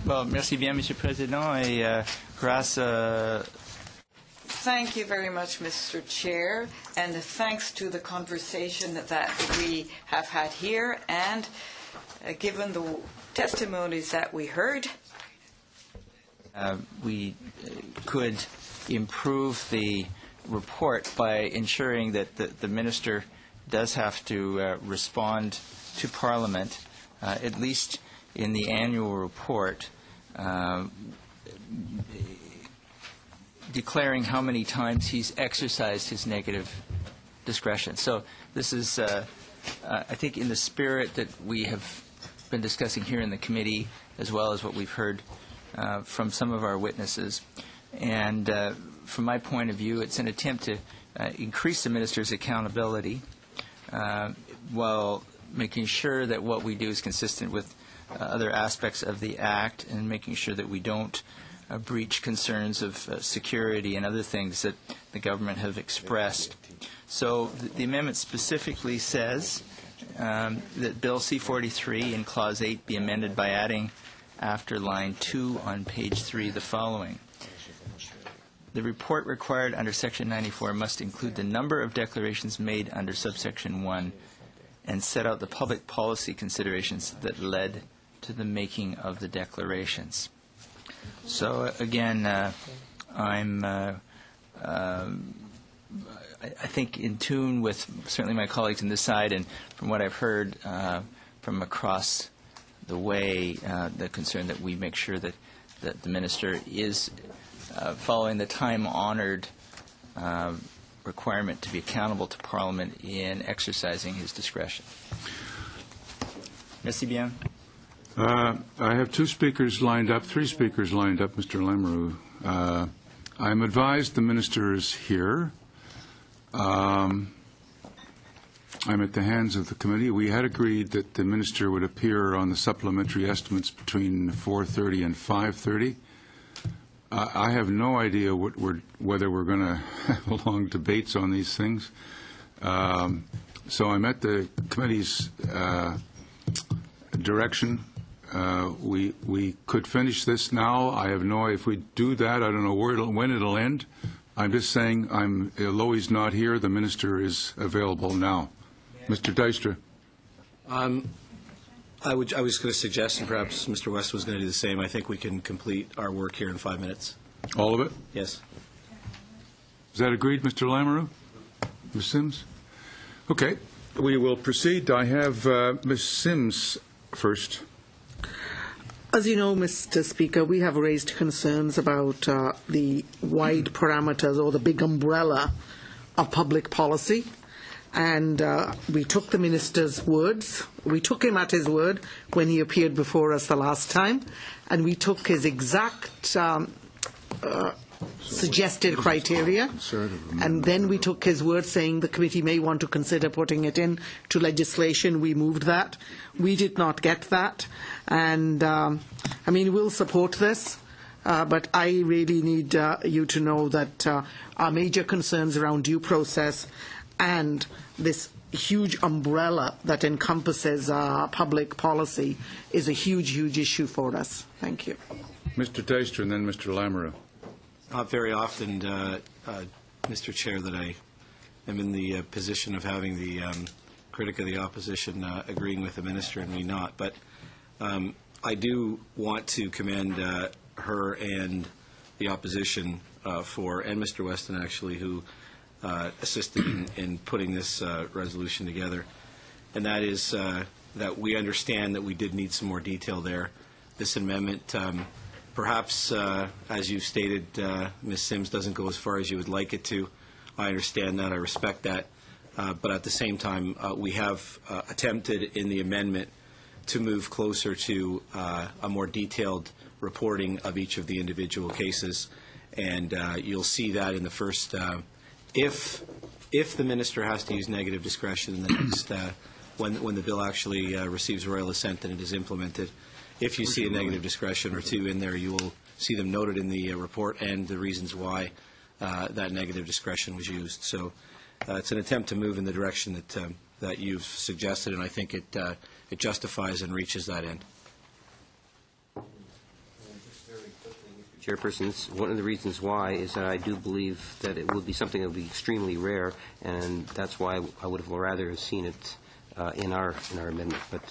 Bon, merci bien, Monsieur le Président, et grâce. Thank you very much, Mr. Chair, and thanks to the conversation that we have had here, and given the testimonies that we heard, We could improve the report by ensuring that the minister does have to respond to Parliament, at least in the annual report, declaring how many times he's exercised his negative discretion. So this is, I think, in the spirit that we have been discussing here in the committee, as well as what we've heard from some of our witnesses. And from my point of view, it's an attempt to increase the minister's accountability while making sure that what we do is consistent with other aspects of the Act, and making sure that we don't breach concerns of security and other things that the government have expressed. So the amendment specifically says that Bill C-43 in Clause 8 be amended by adding after line 2 on page 3 the following. The report required under Section 94 must include the number of declarations made under subsection 1 and set out the public policy considerations that led to the making of the declarations. So again, I'm I think in tune with certainly my colleagues on this side, and from what I've heard from across the way, the concern that we make sure that the minister is following the time-honored requirement to be accountable to Parliament in exercising his discretion. Merci bien. I have three speakers lined up, Mr. Lamoureux. I'm advised the minister is here. I'm at the hands of the committee. We had agreed that the minister would appear on the supplementary estimates between 4:30 and 5:30. I have no idea whether we're going to have long debates on these things. So I'm at the committee's direction. We could finish this now. I have no idea if we do that. I don't know when it'll end. I'm just saying, although he's not here, the minister is available now. Mr. Dijkstra. I was going to suggest, and perhaps Mr. West was going to do the same, I think we can complete our work here in 5 minutes. All of it? Yes. Is that agreed, Mr. Lamoureux? Ms. Sims? Okay. We will proceed. I have Ms. Sims first. As you know, Mr. Speaker, we have raised concerns about the wide parameters or the big umbrella of public policy. And we took the minister's words. We took him at his word when he appeared before us the last time. And we took his exact suggested criteria. And then we took his word saying the committee may want to consider putting it in to legislation. We moved that. We did not get that. And, we'll support this. But I really need you to know that our major concerns around due process and this huge umbrella that encompasses public policy is a huge, huge issue for us. Thank you. Mr. Dijkstra and then Mr. Lamoureux. Not very often, Mr. Chair, that I am in the position of having the critic of the opposition agreeing with the minister and me not. But I do want to commend her and the opposition and Mr. Weston, actually, who assisted in putting this resolution together. And that is that we understand that we did need some more detail there. This amendment, perhaps, as you stated, Ms. Sims, doesn't go as far as you would like it to. I understand that. I respect that. But at the same time, we have attempted in the amendment to move closer to a more detailed reporting of each of the individual cases. And you'll see that in the first if the minister has to use negative discretion in the next when the bill actually receives royal assent and it is implemented. If you see a negative discretion or two in there, you will see them noted in the report and the reasons why that negative discretion was used. So it's an attempt to move in the direction that you've suggested, and I think it justifies and reaches that end. Chairperson, one of the reasons why is that I do believe that it would be something that would be extremely rare, and that's why I would have rather have seen it in our amendment. But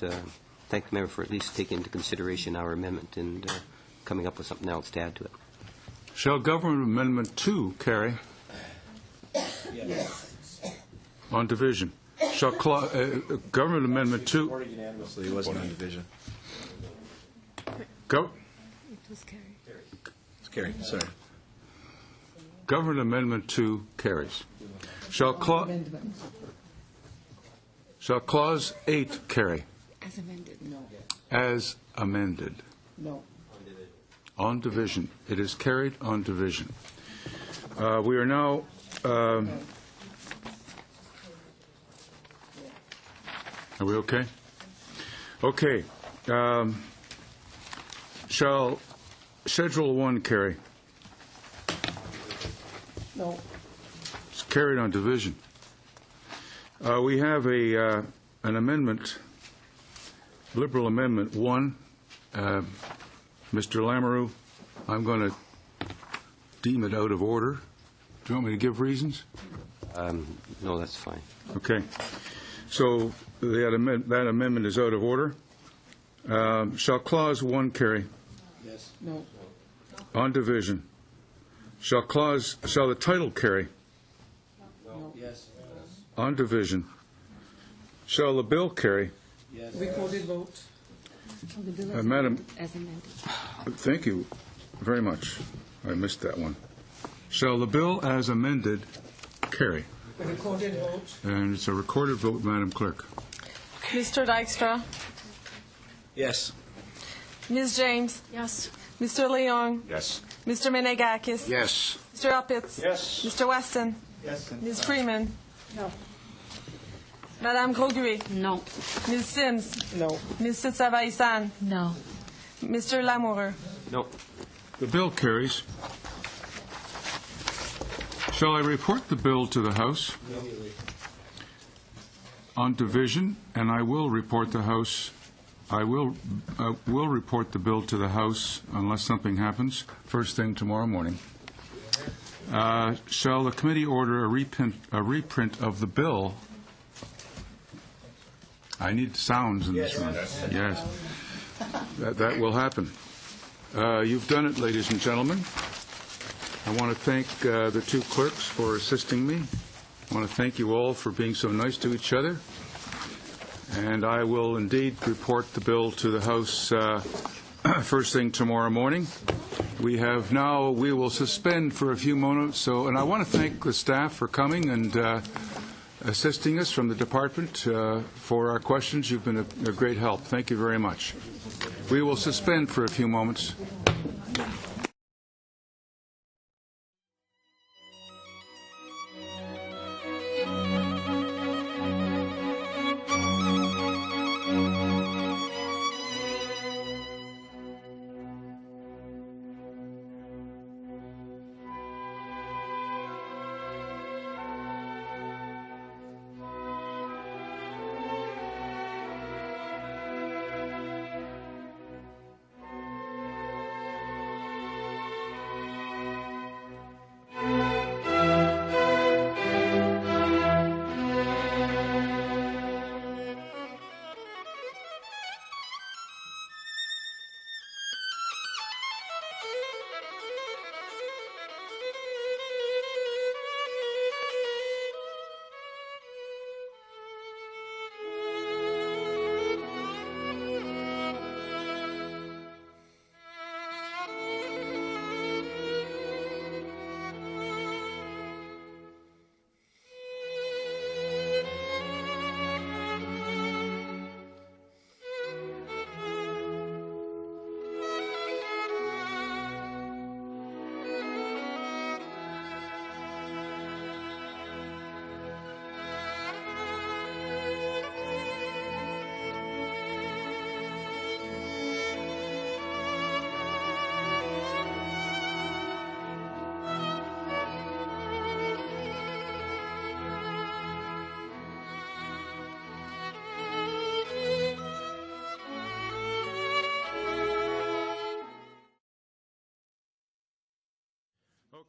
thank the member for at least taking into consideration our amendment and coming up with something else to add to it. Shall Government Amendment 2 carry? Yes. On division. Shall Government Amendment 2... Supported unanimously. It wasn't on division. Go. It's carried. Sorry. Government Amendment 2 carries. Shall Clause 8 carry? As amended. No. As amended. No. On division. It is carried on division. We are now... Are we okay? Okay. Shall Schedule 1 carry? No. It's carried on division. We have an amendment, Liberal Amendment 1. Mr. Lamoureux, I'm going to deem it out of order. Do you want me to give reasons? No, that's fine. Okay. So that amendment is out of order. Shall Clause 1 carry? Yes. No. On division. Shall the title carry? No. Yes. On division. Shall the bill carry? Yes. Recorded vote. Madam, As amended. thank you very much. I missed that one. Shall the bill as amended carry? Recorded vote. And it's a recorded vote, Madam Clerk. Mr. Dykstra, Yes. Ms. James, Yes. Mr. Leong, Yes. Mr. Menegakis, Yes. Mr. Uppitz, Yes. Mr. Weston, Yes. Ms. Freeman, No. Madame Grosguet, No. Ms. Sims, No. Ms. Sitsavaisan, No. Mr. Lamoureux. No. The bill carries. Shall I report the bill to the House? On division, and I will report the House. I will report the bill to the House unless something happens first thing tomorrow morning. Shall the committee order a reprint of the bill? I need sounds in this room. Yes. That will happen. You've done it, ladies and gentlemen. I want to thank the two clerks for assisting me. I want to thank you all for being so nice to each other. And I will indeed report the bill to the House first thing tomorrow morning. We will suspend for a few moments. And I want to thank the staff for coming and assisting us from the department for our questions. You've been a great help. Thank you very much. We will suspend for a few moments.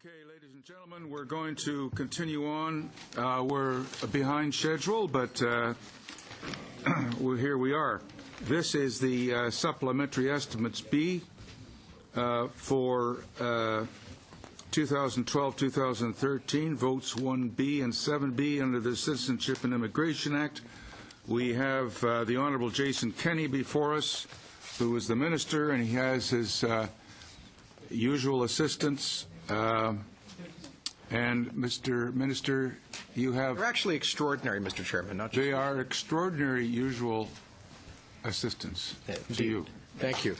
Okay, ladies and gentlemen, we're going to continue on. We're behind schedule, but here we are. This is the supplementary estimates B for 2012-2013, votes 1B and 7B under the Citizenship and Immigration Act. We have the Honourable Jason Kenney before us, who is the Minister, and he has his usual assistants. And, Mr. Minister, you have... They're actually extraordinary, Mr. Chairman. Not just they are extraordinary usual assistants to you. Thank you.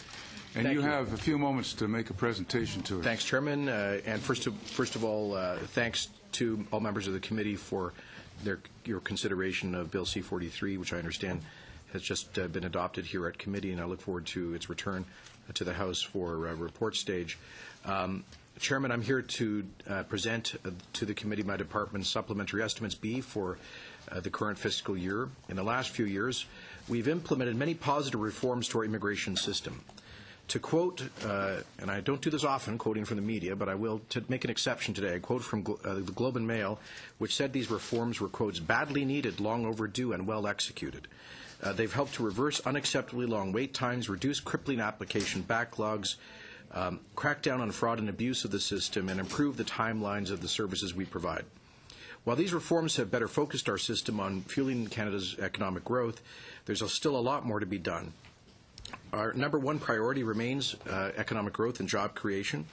And you have a few moments to make a presentation to us. Thanks, Chairman. And first of all, thanks to all members of the committee for your consideration of Bill C-43, which I understand has just been adopted here at committee, and I look forward to its return to the House for report stage. Chairman, I'm here to present to the committee my department's supplementary estimates B for the current fiscal year. In the last few years, we've implemented many positive reforms to our immigration system. To quote, and I don't do this often, quoting from the media, but I will to make an exception today. I quote from the Globe and Mail, which said these reforms were, quotes, badly needed, long overdue, and well executed. They've helped to reverse unacceptably long wait times, reduce crippling application backlogs, crack down on fraud and abuse of the system, and improve the timelines of the services we provide. While these reforms have better focused our system on fueling Canada's economic growth, there's still a lot more to be done. Our number one priority remains economic growth and job creation.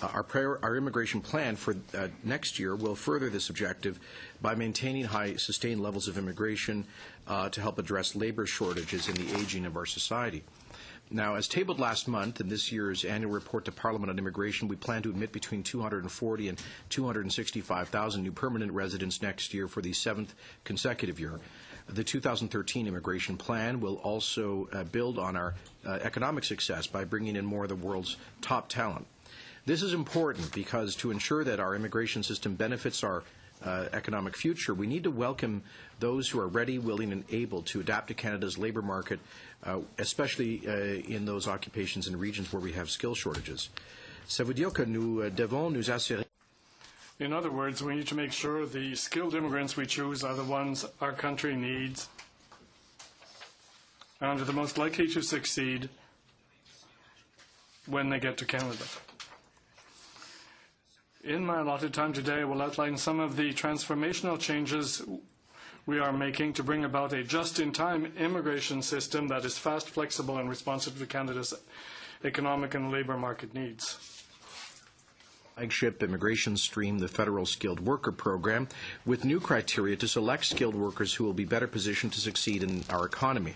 Our immigration plan for next year will further this objective by maintaining high sustained levels of immigration to help address labor shortages in the aging of our society. Now, as tabled last month in this year's annual report to Parliament on immigration, we plan to admit between 240 and 265,000 new permanent residents next year for the seventh consecutive year. The 2013 immigration plan will also build on our economic success by bringing in more of the world's top talent. This is important because to ensure that our immigration system benefits our economic future, we need to welcome those who are ready, willing, and able to adapt to Canada's labour market, especially in those occupations and regions where we have skill shortages. Ça veut dire que nous devons nous assurer. In other words, we need to make sure the skilled immigrants we choose are the ones our country needs and are the most likely to succeed when they get to Canada. In my allotted time today, I will outline some of the transformational changes we are making to bring about a just-in-time immigration system that is fast, flexible, and responsive to Canada's economic and labour market needs. Flagship immigration stream, the Federal Skilled Worker Program, with new criteria to select skilled workers who will be better positioned to succeed in our economy.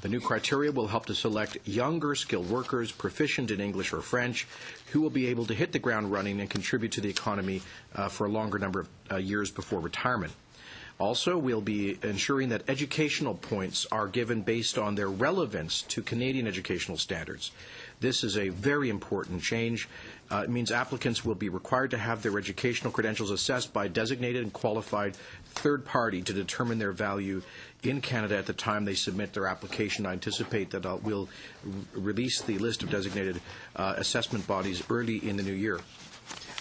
The new criteria will help to select younger skilled workers proficient in English or French who will be able to hit the ground running and contribute to the economy for a longer number of years before retirement. Also, we'll be ensuring that educational points are given based on their relevance to Canadian educational standards. This is a very important change. It means applicants will be required to have their educational credentials assessed by a designated and qualified third party to determine their value in Canada at the time they submit their application. I anticipate that we'll release the list of designated assessment bodies early in the new year.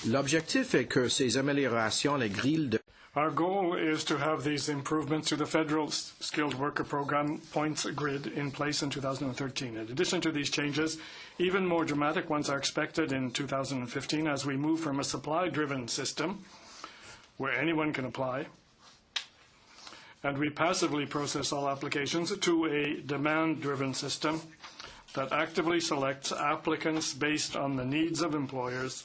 L'objectif est que ces améliorations les grilles de Our goal is to have these improvements to the Federal Skilled Worker Program points grid in place in 2013. In addition to these changes, even more dramatic ones are expected in 2015 as we move from a supply-driven system where anyone can apply, and we passively process all applications, to a demand-driven system that actively selects applicants based on the needs of employers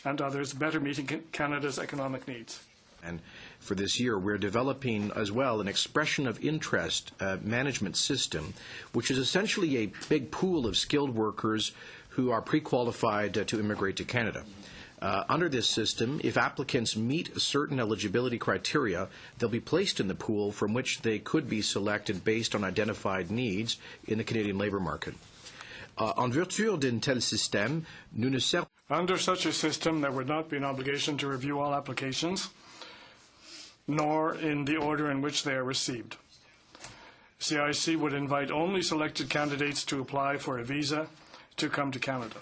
and others, better meeting Canada's economic needs. And for this year, we're developing as well an expression of interest management system, which is essentially a big pool of skilled workers who are pre-qualified to immigrate to Canada. Under this system, if applicants meet certain eligibility criteria, they'll be placed in the pool from which they could be selected based on identified needs in the Canadian labour market. En vertu d'un tel système, nous ne servons. Under such a system, there would not be an obligation to review all applications, nor in the order in which they are received. CIC would invite only selected candidates to apply for a visa to come to Canada.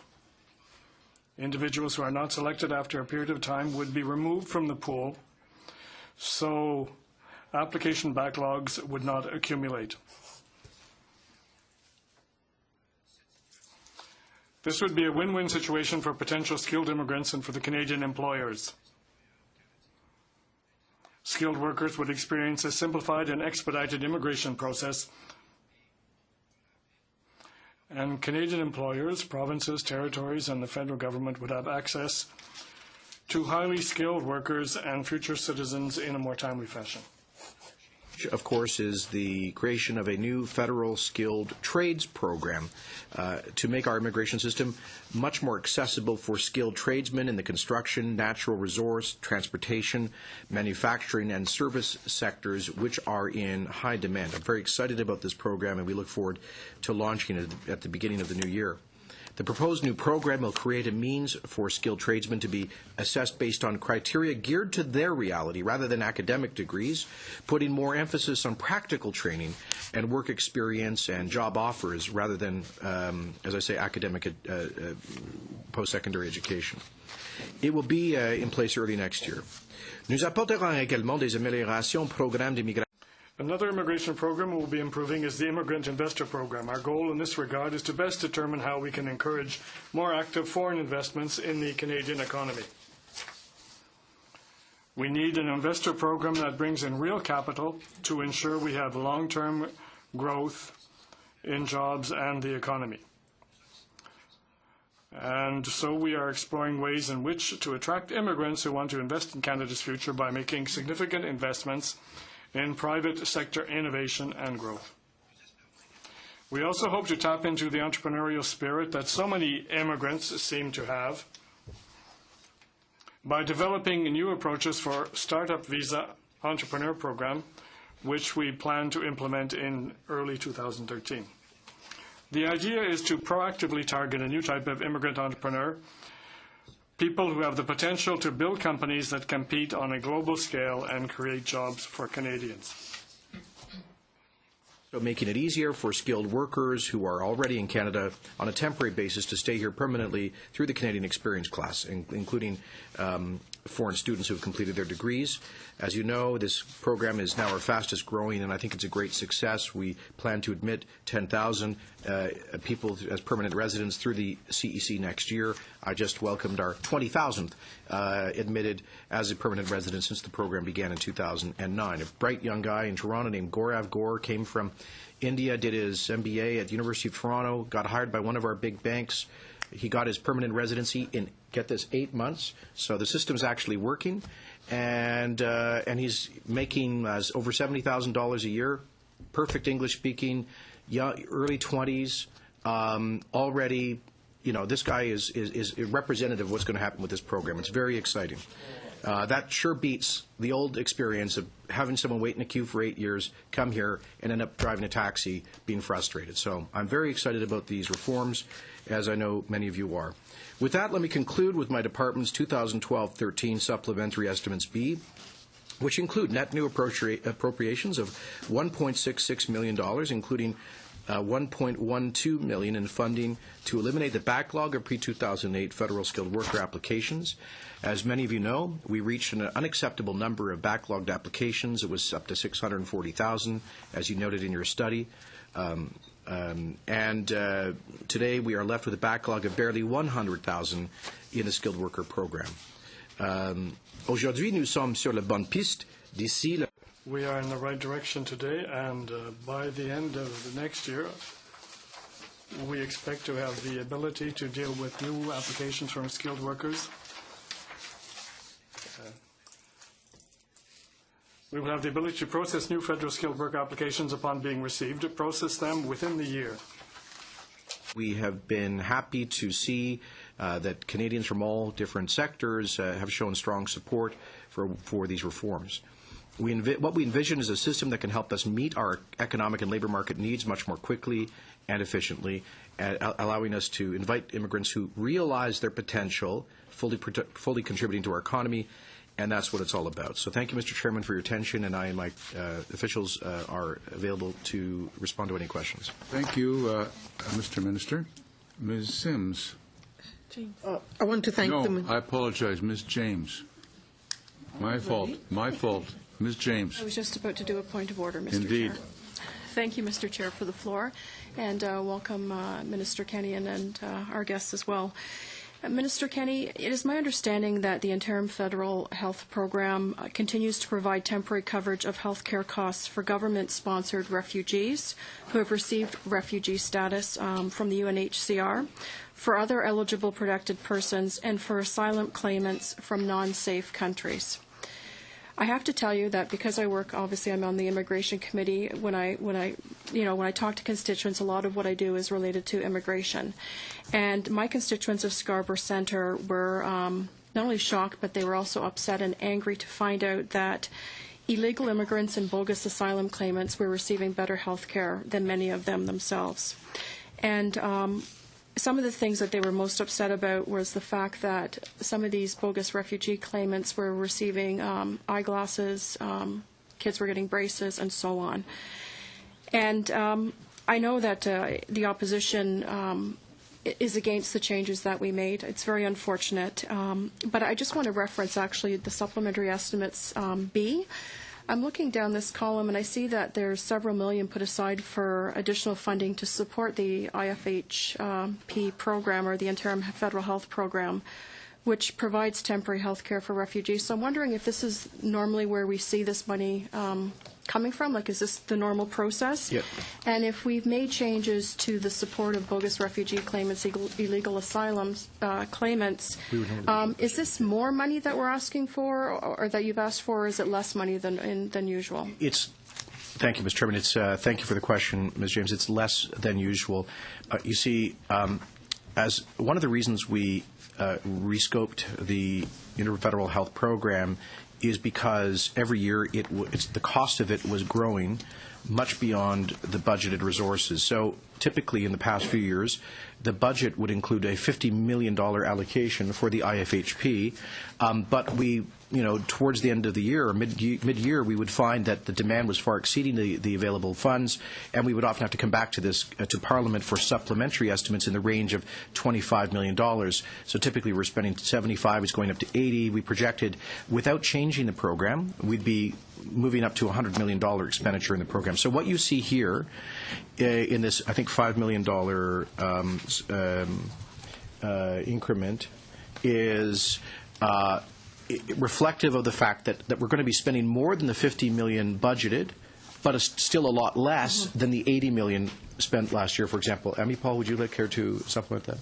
Individuals who are not selected after a period of time would be removed from the pool, so application backlogs would not accumulate. This would be a win-win situation for potential skilled immigrants and for the Canadian employers. Skilled workers would experience a simplified and expedited immigration process, and Canadian employers, provinces, territories, and the federal government would have access to highly skilled workers and future citizens in a more timely fashion. Of course, is the creation of a new federal skilled trades program to make our immigration system much more accessible for skilled tradesmen in the construction, natural resource, transportation, manufacturing, and service sectors, which are in high demand. I'm very excited about this program, and we look forward to launching it at the beginning of the new year. The proposed new program will create a means for skilled tradesmen to be assessed based on criteria geared to their reality rather than academic degrees, putting more emphasis on practical training and work experience and job offers rather than, as I say, academic post-secondary education. It will be in place early next year. Nous apporterons également des améliorations au programme d'immigration. Another immigration program we'll be improving is the Immigrant Investor Program. Our goal in this regard is to best determine how we can encourage more active foreign investments in the Canadian economy. We need an investor program that brings in real capital to ensure we have long-term growth in jobs and the economy. And so we are exploring ways in which to attract immigrants who want to invest in Canada's future by making significant investments in private sector innovation and growth. We also hope to tap into the entrepreneurial spirit that so many immigrants seem to have by developing new approaches for Startup Visa Entrepreneur Program, which we plan to implement in early 2013. The idea is to proactively target a new type of immigrant entrepreneur, people who have the potential to build companies that compete on a global scale and create jobs for Canadians. So making it easier for skilled workers who are already in Canada on a temporary basis to stay here permanently through the Canadian Experience class, including foreign students who have completed their degrees. As you know, this program is now our fastest growing, and I think it's a great success. We plan to admit 10,000 people as permanent residents through the CEC next year. I just welcomed our 20,000th admitted as a permanent resident since the program began in 2009. A bright young guy in Toronto named Gaurav Gaur came from India, did his MBA at the University of Toronto, got hired by one of our big banks. He got his permanent residency in, get this, 8 months. So the system's actually working, and he's making over $70,000 a year, perfect English speaking, young, early 20s, already. You know, this guy is representative of what's going to happen with this program. It's very exciting. That sure beats the old experience of having someone wait in a queue for 8 years, come here, and end up driving a taxi, being frustrated. So I'm very excited about these reforms, as I know many of you are. With that, let me conclude with my department's 2012-13 Supplementary Estimates B, which include net new appropriations of $1.66 million, including $1.12 million in funding to eliminate the backlog of pre-2008 federal skilled worker applications. As many of you know, we reached an unacceptable number of backlogged applications. It was up to 640,000, as you noted in your study. Today we are left with a backlog of barely 100,000 in the skilled worker program. Aujourd'hui, nous sommes sur la bonne piste. D'ici le We are in the right direction today, and by the end of the next year, we expect to have the ability to deal with new applications from skilled workers. We will have the ability to process new federal skilled work applications upon being received, to process them within the year. We have been happy to see that Canadians from all different sectors have shown strong support for these reforms. What we envision is a system that can help us meet our economic and labor market needs much more quickly and efficiently, allowing us to invite immigrants who realize their potential, fully contributing to our economy, and that's what it's all about. So thank you, Mr. Chairman, for your attention, and I and my officials are available to respond to any questions. Thank you, Mr. Minister. Ms. Simms. I want to thank them. No, I apologize, Ms. James. My fault. My fault. Ms. James. I was just about to do a point of order, Mr. Indeed. Chair. Thank you, Mr. Chair, for the floor, and welcome Minister Kenny and our guests as well. Minister Kenny, it is my understanding that the interim federal health program continues to provide temporary coverage of health care costs for government-sponsored refugees who have received refugee status from the UNHCR, for other eligible protected persons, and for asylum claimants from non-safe countries. I have to tell you that because I work, obviously, I'm on the immigration committee. When I talk to constituents, a lot of what I do is related to immigration, and my constituents of Scarborough Centre were not only shocked, but they were also upset and angry to find out that illegal immigrants and bogus asylum claimants were receiving better health care than many of them themselves, and some of the things that they were most upset about was the fact that some of these bogus refugee claimants were receiving eyeglasses, kids were getting braces, and so on. And I know that the opposition is against the changes that we made. It's very unfortunate. But I just want to reference, actually, the supplementary estimates B. I'm looking down this column, and I see that there's several million put aside for additional funding to support the IFHP program, or the Interim Federal Health Program, which provides temporary health care for refugees. So I'm wondering if this is normally where we see this money coming from? Like, is this the normal process? Yep. And if we've made changes to the support of bogus refugee claimants, illegal asylum claimants, is this more money that we're asking for, or that you've asked for, or is it less money than usual? Thank you, Mr. Chairman. Thank you for the question, Ms. James. It's less than usual. You see, as one of the reasons we rescoped the Interfederal Health Program is because every year the cost of it was growing much beyond the budgeted resources. So typically in the past few years, the budget would include a $50 million allocation for the IFHP, but we, towards the end of the year or mid-year, we would find that the demand was far exceeding the available funds, and we would often have to come back to this to Parliament for supplementary estimates in the range of $25 million. So typically we're spending 75, it's going up to 80. We projected, without changing the program, we'd be moving up to $100 million expenditure in the program. So what you see here in this, I think, $5 million increment is reflective of the fact that we're going to be spending more than the $50 million budgeted, but it's still a lot less than the $80 million spent last year, for example. Paul, would you care to supplement that?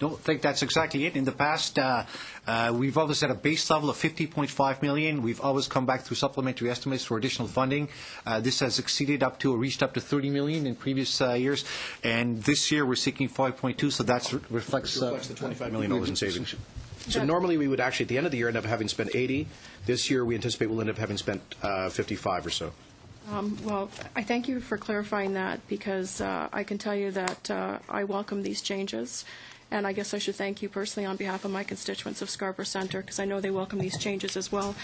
No, I think that's exactly it. In the past, we've always had a base level of $50.5 million. We've always come back through supplementary estimates for additional funding. This has exceeded reached up to $30 million in previous years, and this year we're seeking 5.2. So that reflects the $25 million in savings. So normally we would actually, at the end of the year, end up having spent 80. This year we anticipate we'll end up having spent 55 or so. Well, I thank you for clarifying that, because I can tell you that I welcome these changes. And I guess I should thank you personally on behalf of my constituents of Scarborough Centre, because I know they welcome these changes as well.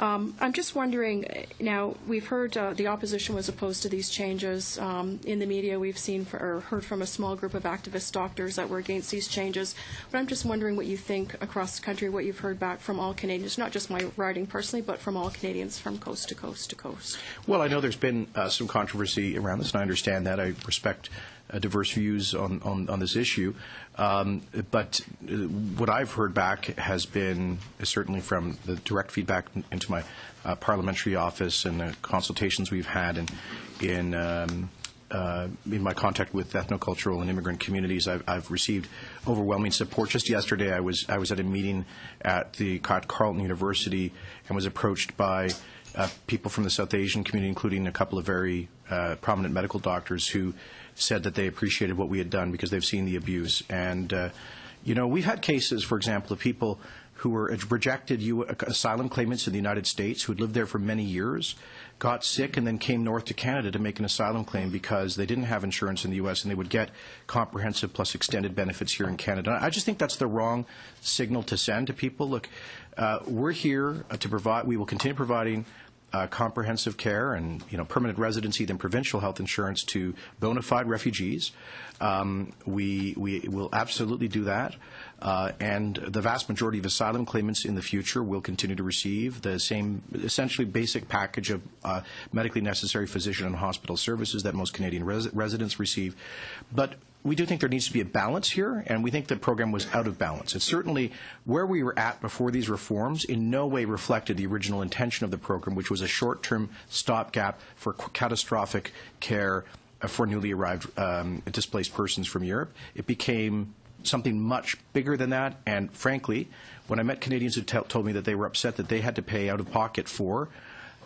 I'm just wondering, now, we've heard the opposition was opposed to these changes. In the media, we've seen or heard from a small group of activist doctors that were against these changes. But I'm just wondering what you think across the country, what you've heard back from all Canadians, not just my riding personally, but from all Canadians from coast to coast to coast. Well, I know there's been some controversy around this, and I understand that. I respect diverse views on this issue. But what I've heard back has been certainly from the direct feedback into my parliamentary office and the consultations we've had, and in my contact with ethnocultural and immigrant communities, I've received overwhelming support. Just yesterday, I was at a meeting at the Carleton University and was approached by people from the South Asian community, including a couple of very prominent medical doctors who said that they appreciated what we had done because they've seen the abuse. And, we've had cases, for example, of people who were rejected asylum claimants in the United States who had lived there for many years, got sick, and then came north to Canada to make an asylum claim because they didn't have insurance in the U.S. and they would get comprehensive plus extended benefits here in Canada. I just think that's the wrong signal to send to people. Look, we're here to provide, we will continue providing comprehensive care and permanent residency than provincial health insurance to bona fide refugees. We will absolutely do that. And the vast majority of asylum claimants in the future will continue to receive the same essentially basic package of medically necessary physician and hospital services that most Canadian residents receive. But we do think there needs to be a balance here, and we think the program was out of balance. It's certainly where we were at before these reforms in no way reflected the original intention of the program, which was a short-term stopgap for catastrophic care for newly arrived displaced persons from Europe. It became something much bigger than that, and frankly, when I met Canadians who told me that they were upset that they had to pay out of pocket for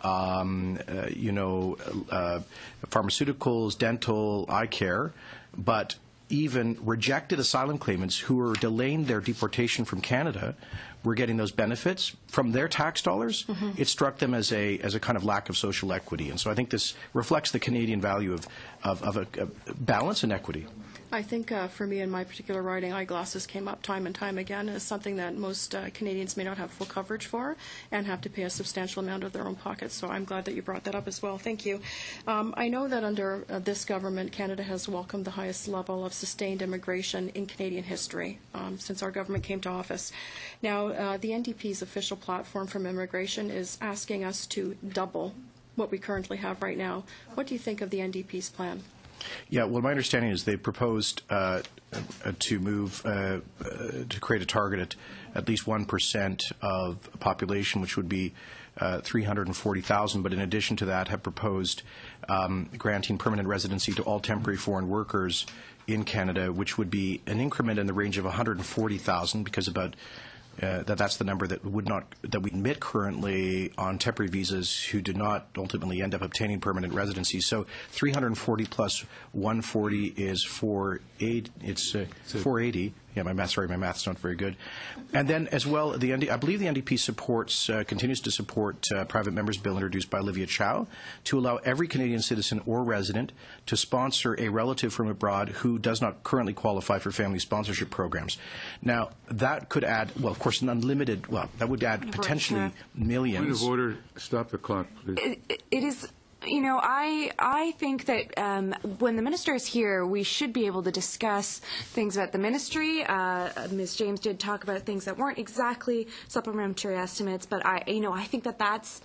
pharmaceuticals, dental, eye care, but even rejected asylum claimants who were delaying their deportation from Canada were getting those benefits from their tax dollars. It struck them as a kind of lack of social equity. And so I think this reflects the Canadian value of a balance and equity. I think for me in my particular riding, eyeglasses came up time and time again as something that most Canadians may not have full coverage for and have to pay a substantial amount of their own pockets. So I'm glad that you brought that up as well. Thank you. I know that under this government, Canada has welcomed the highest level of sustained immigration in Canadian history since our government came to office. Now, the NDP's official platform from immigration is asking us to double what we currently have right now. What do you think of the NDP's plan? Yeah, well, my understanding is they proposed to move to create a target at least 1% of population, which would be 340,000. But in addition to that, have proposed granting permanent residency to all temporary foreign workers in Canada, which would be an increment in the range of 140,000, because about that's the number that we admit currently on temporary visas who did not ultimately end up obtaining permanent residency. So 340 plus 140 is 480. It's 480. Yeah, my math's not very good. And then as well, I believe the NDP continues to support private member's bill introduced by Olivia Chow to allow every Canadian citizen or resident to sponsor a relative from abroad who does not currently qualify for family sponsorship programs. Now, that could add, well, of course, that would add potentially millions. Point of order. Stop the clock, please. It is. I think that when the minister is here, we should be able to discuss things about the ministry. Ms. James did talk about things that weren't exactly supplementary estimates, but I think that that's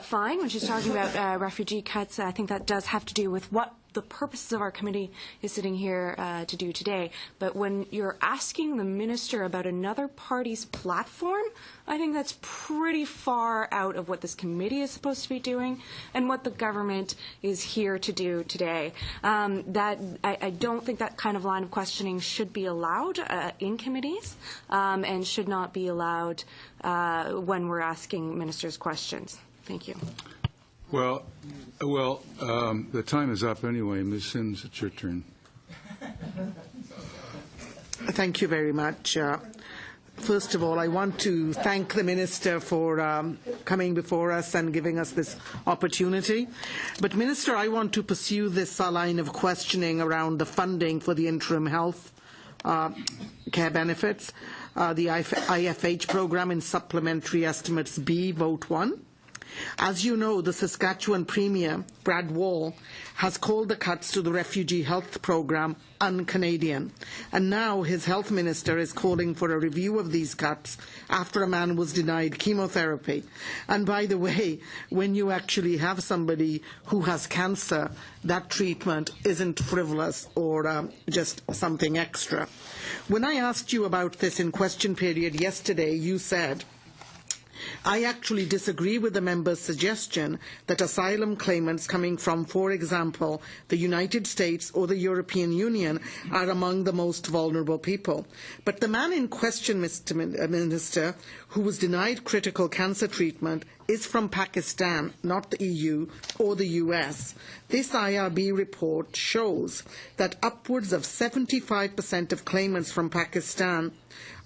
fine when she's talking about refugee cuts. I think that does have to do with what the purposes of our committee is sitting here to do today. But when you're asking the minister about another party's platform, I think that's pretty far out of what this committee is supposed to be doing and what the government is here to do today. I don't think that kind of line of questioning should be allowed in committees and should not be allowed when we're asking ministers questions. Thank you. Well, the time is up anyway. Ms. Sims, it's your turn. Thank you very much. First of all, I want to thank the Minister for coming before us and giving us this opportunity. But, Minister, I want to pursue this line of questioning around the funding for the interim health care benefits, the IFH program in Supplementary Estimates B, Vote 1. As you know, the Saskatchewan Premier, Brad Wall, has called the cuts to the refugee health program un-Canadian. And now his health minister is calling for a review of these cuts after a man was denied chemotherapy. And by the way, when you actually have somebody who has cancer, that treatment isn't frivolous or just something extra. When I asked you about this in question period yesterday, you said, I actually disagree with the member's suggestion that asylum claimants coming from, for example, the United States or the European Union are among the most vulnerable people. But the man in question, Mr. Minister, who was denied critical cancer treatment is from Pakistan, not the EU or the US. This IRB report shows that upwards of 75% of claimants from Pakistan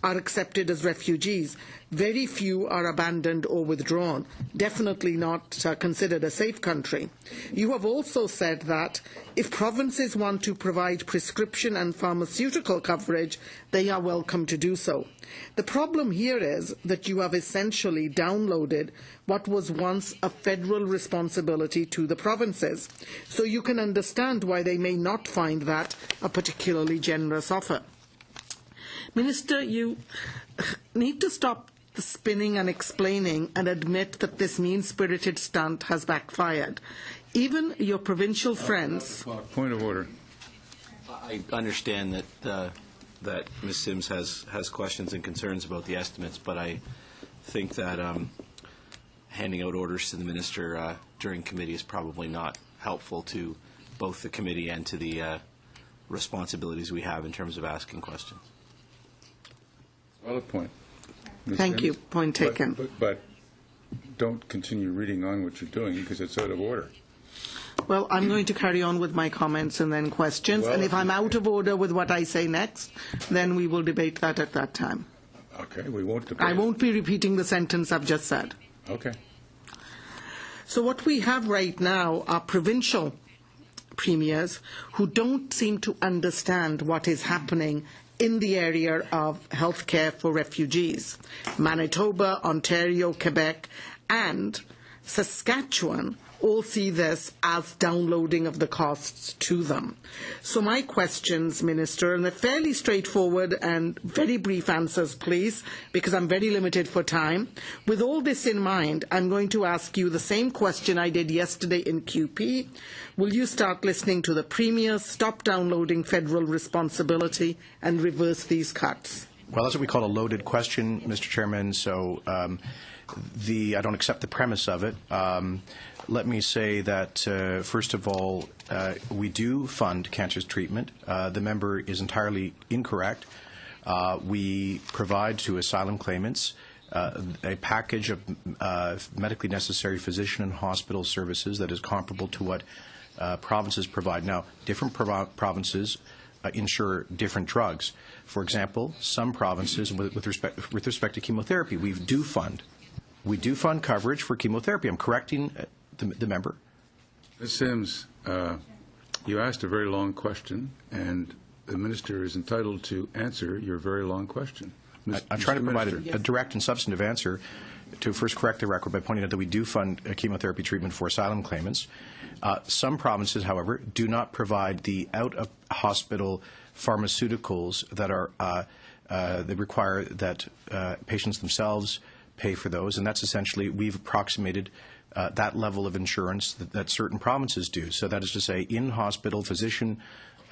are accepted as refugees. Very few are abandoned or withdrawn, definitely not considered a safe country. You have also said that if provinces want to provide prescription and pharmaceutical coverage, they are welcome to do so. The problem here is that you have essentially downloaded what was once a federal responsibility to the provinces. So you can understand why they may not find that a particularly generous offer. Minister, you need to stop the spinning and explaining and admit that this mean-spirited stunt has backfired. Even your provincial friends... Point of order. I understand that Ms. Sims has questions and concerns about the estimates, but I think that handing out orders to the minister during committee is probably not helpful to both the committee and to the responsibilities we have in terms of asking questions. Valid point. Ms. Thank you. Sims? Point taken. But don't continue reading on what you're doing because it's out of order. Well, I'm going to carry on with my comments and then questions. Well, and if I'm out of order with what I say next, then we will debate that at that time. Okay, we won't debate. I won't be repeating the sentence I've just said. Okay. So what we have right now are provincial premiers who don't seem to understand what is happening in the area of healthcare for refugees. Manitoba, Ontario, Quebec, and Saskatchewan all see this as downloading of the costs to them. So my questions, Minister, and they're fairly straightforward and very brief answers, please, because I'm very limited for time. With all this in mind, I'm going to ask you the same question I did yesterday in QP. Will you start listening to the premiers, stop downloading federal responsibility, and reverse these cuts? Well, that's what we call a loaded question, Mr. Chairman, so I don't accept the premise of it. Let me say that, first of all, we do fund cancer treatment. The member is entirely incorrect. We provide to asylum claimants a package of medically necessary physician and hospital services that is comparable to what provinces provide. Now, different provinces insure different drugs. For example, some provinces, with respect to chemotherapy, we do fund coverage for chemotherapy. I'm correcting the member. Ms. Sims, you asked a very long question, and the minister is entitled to answer your very long question. I'm trying to provide a direct and substantive answer to first correct the record by pointing out that we do fund chemotherapy treatment for asylum claimants. Some provinces, however, do not provide the out-of-hospital pharmaceuticals that are they require that patients themselves pay for those, and that's essentially, we've approximated that level of insurance that certain provinces do. So that is to say, in-hospital physician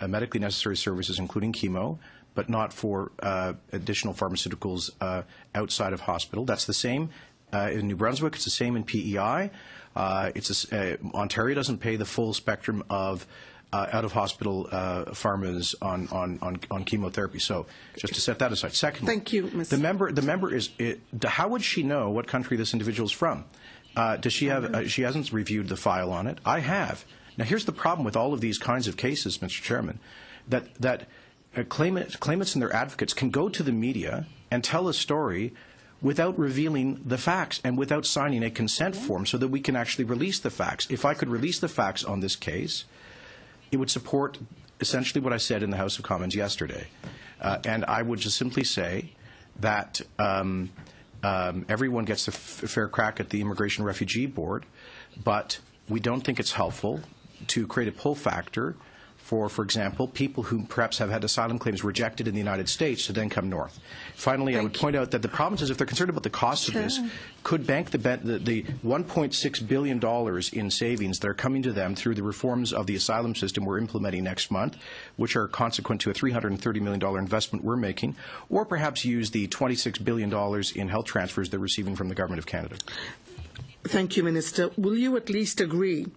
medically necessary services, including chemo, but not for additional pharmaceuticals outside of hospital. That's the same in New Brunswick. It's the same in PEI. Ontario doesn't pay the full spectrum of out-of-hospital pharmas on chemotherapy. So just to set that aside. Secondly, thank you, Ms. The member is. How would she know what country this individual is from? Does she have? She hasn't reviewed the file on it. I have. Now, here's the problem with all of these kinds of cases, Mr. Chairman, that claimants and their advocates can go to the media and tell a story without revealing the facts and without signing a consent form so that we can actually release the facts. If I could release the facts on this case, it would support essentially what I said in the House of Commons yesterday. And I would just simply say that everyone gets a fair crack at the Immigration Refugee Board, but we don't think it's helpful to create a pull factor for example, people who perhaps have had asylum claims rejected in the United States to then come north. Finally, I would point out that the provinces, if they're concerned about the cost of this, could bank the $1.6 billion in savings that are coming to them through the reforms of the asylum system we're implementing next month, which are consequent to a $330 million investment we're making, or perhaps use the $26 billion in health transfers they're receiving from the Government of Canada. Thank you, Minister. Will you at least agree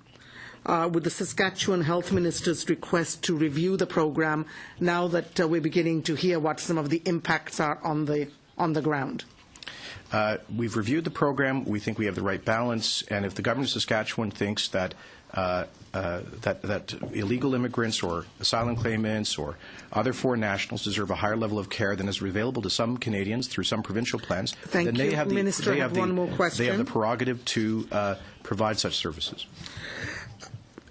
with the Saskatchewan Health Minister's request to review the program now that we're beginning to hear what some of the impacts are on the ground? We've reviewed the program. We think we have the right balance. And if the government of Saskatchewan thinks that that illegal immigrants or asylum claimants or other foreign nationals deserve a higher level of care than is available to some Canadians through some provincial plans, Thank then you. they have the, Minister, they I have have one more They have question. the prerogative to provide such services.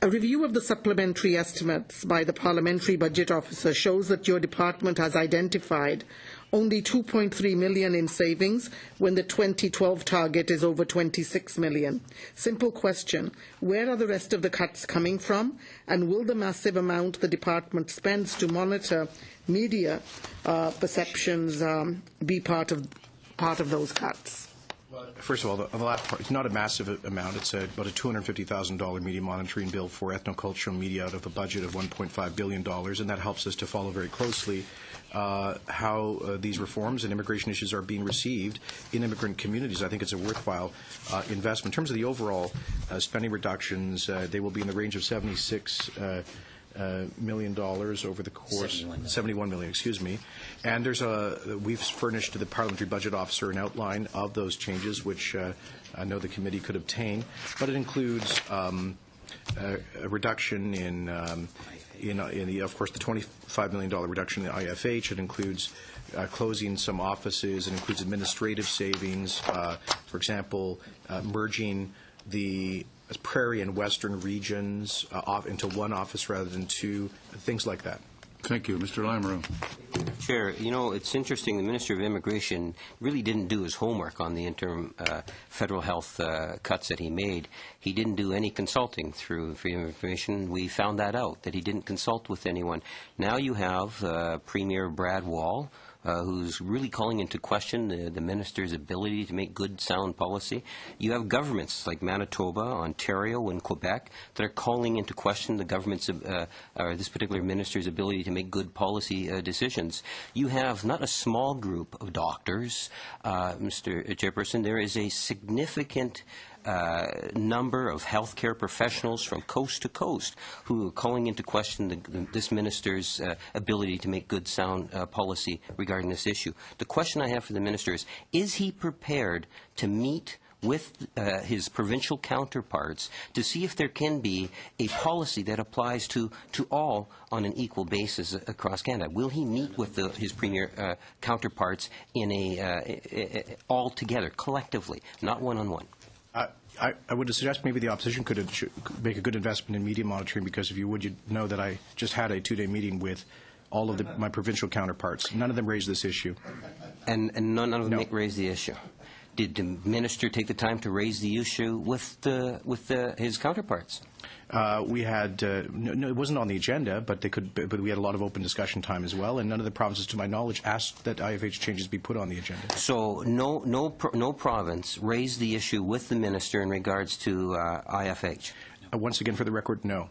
A review of the supplementary estimates by the Parliamentary Budget Officer shows that your department has identified only 2.3 million in savings when the 2012 target is over 26 million. Simple question, where are the rest of the cuts coming from? And will the massive amount the department spends to monitor media perceptions be part of those cuts? First of all, the last part, it's not a massive amount. It's about a $250,000 media monitoring bill for ethnocultural media out of a budget of $1.5 billion, and that helps us to follow very closely how these reforms and immigration issues are being received in immigrant communities. I think it's a worthwhile investment. In terms of the overall spending reductions, they will be in the range of $76 million over the course, 71 million, excuse me. And we've furnished to the Parliamentary Budget Officer an outline of those changes, which I know the committee could obtain. But it includes a reduction in of course, the $25 million reduction in the IFH. It includes closing some offices. It includes administrative savings. For example, merging the Prairie and Western regions into one office rather than two, things like that. Thank you. Mr. Lamoureux. Chair, you know, it's interesting. The Minister of Immigration really didn't do his homework on the interim federal health cuts that he made. He didn't do any consulting through Freedom of Information. We found that out, that he didn't consult with anyone. Now you have Premier Brad Wall, who's really calling into question the minister's ability to make good, sound policy. You have governments like Manitoba, Ontario, and Quebec that are calling into question the government's or this particular minister's ability to make good policy decisions. You have not a small group of doctors, Mr. Chairperson. There is a significant number of healthcare professionals from coast to coast who are calling into question this minister's ability to make good, sound policy regarding this issue. The question I have for the minister is he prepared to meet with his provincial counterparts to see if there can be a policy that applies to all on an equal basis across Canada? Will he meet with his premier counterparts in all together, collectively, not one-on-one? I would suggest maybe the opposition could make a good investment in media monitoring, because if you would, you'd know that I just had a two-day meeting with all of my provincial counterparts. None of them raised this issue. And none of them raised the issue. Did the minister take the time to raise the issue with his counterparts? We had no, it wasn't on the agenda, but we had a lot of open discussion time as well, and none of the provinces, to my knowledge, asked that IFH changes be put on the agenda. So no province raised the issue with the minister in regards to IFH? Once again, for the record, no.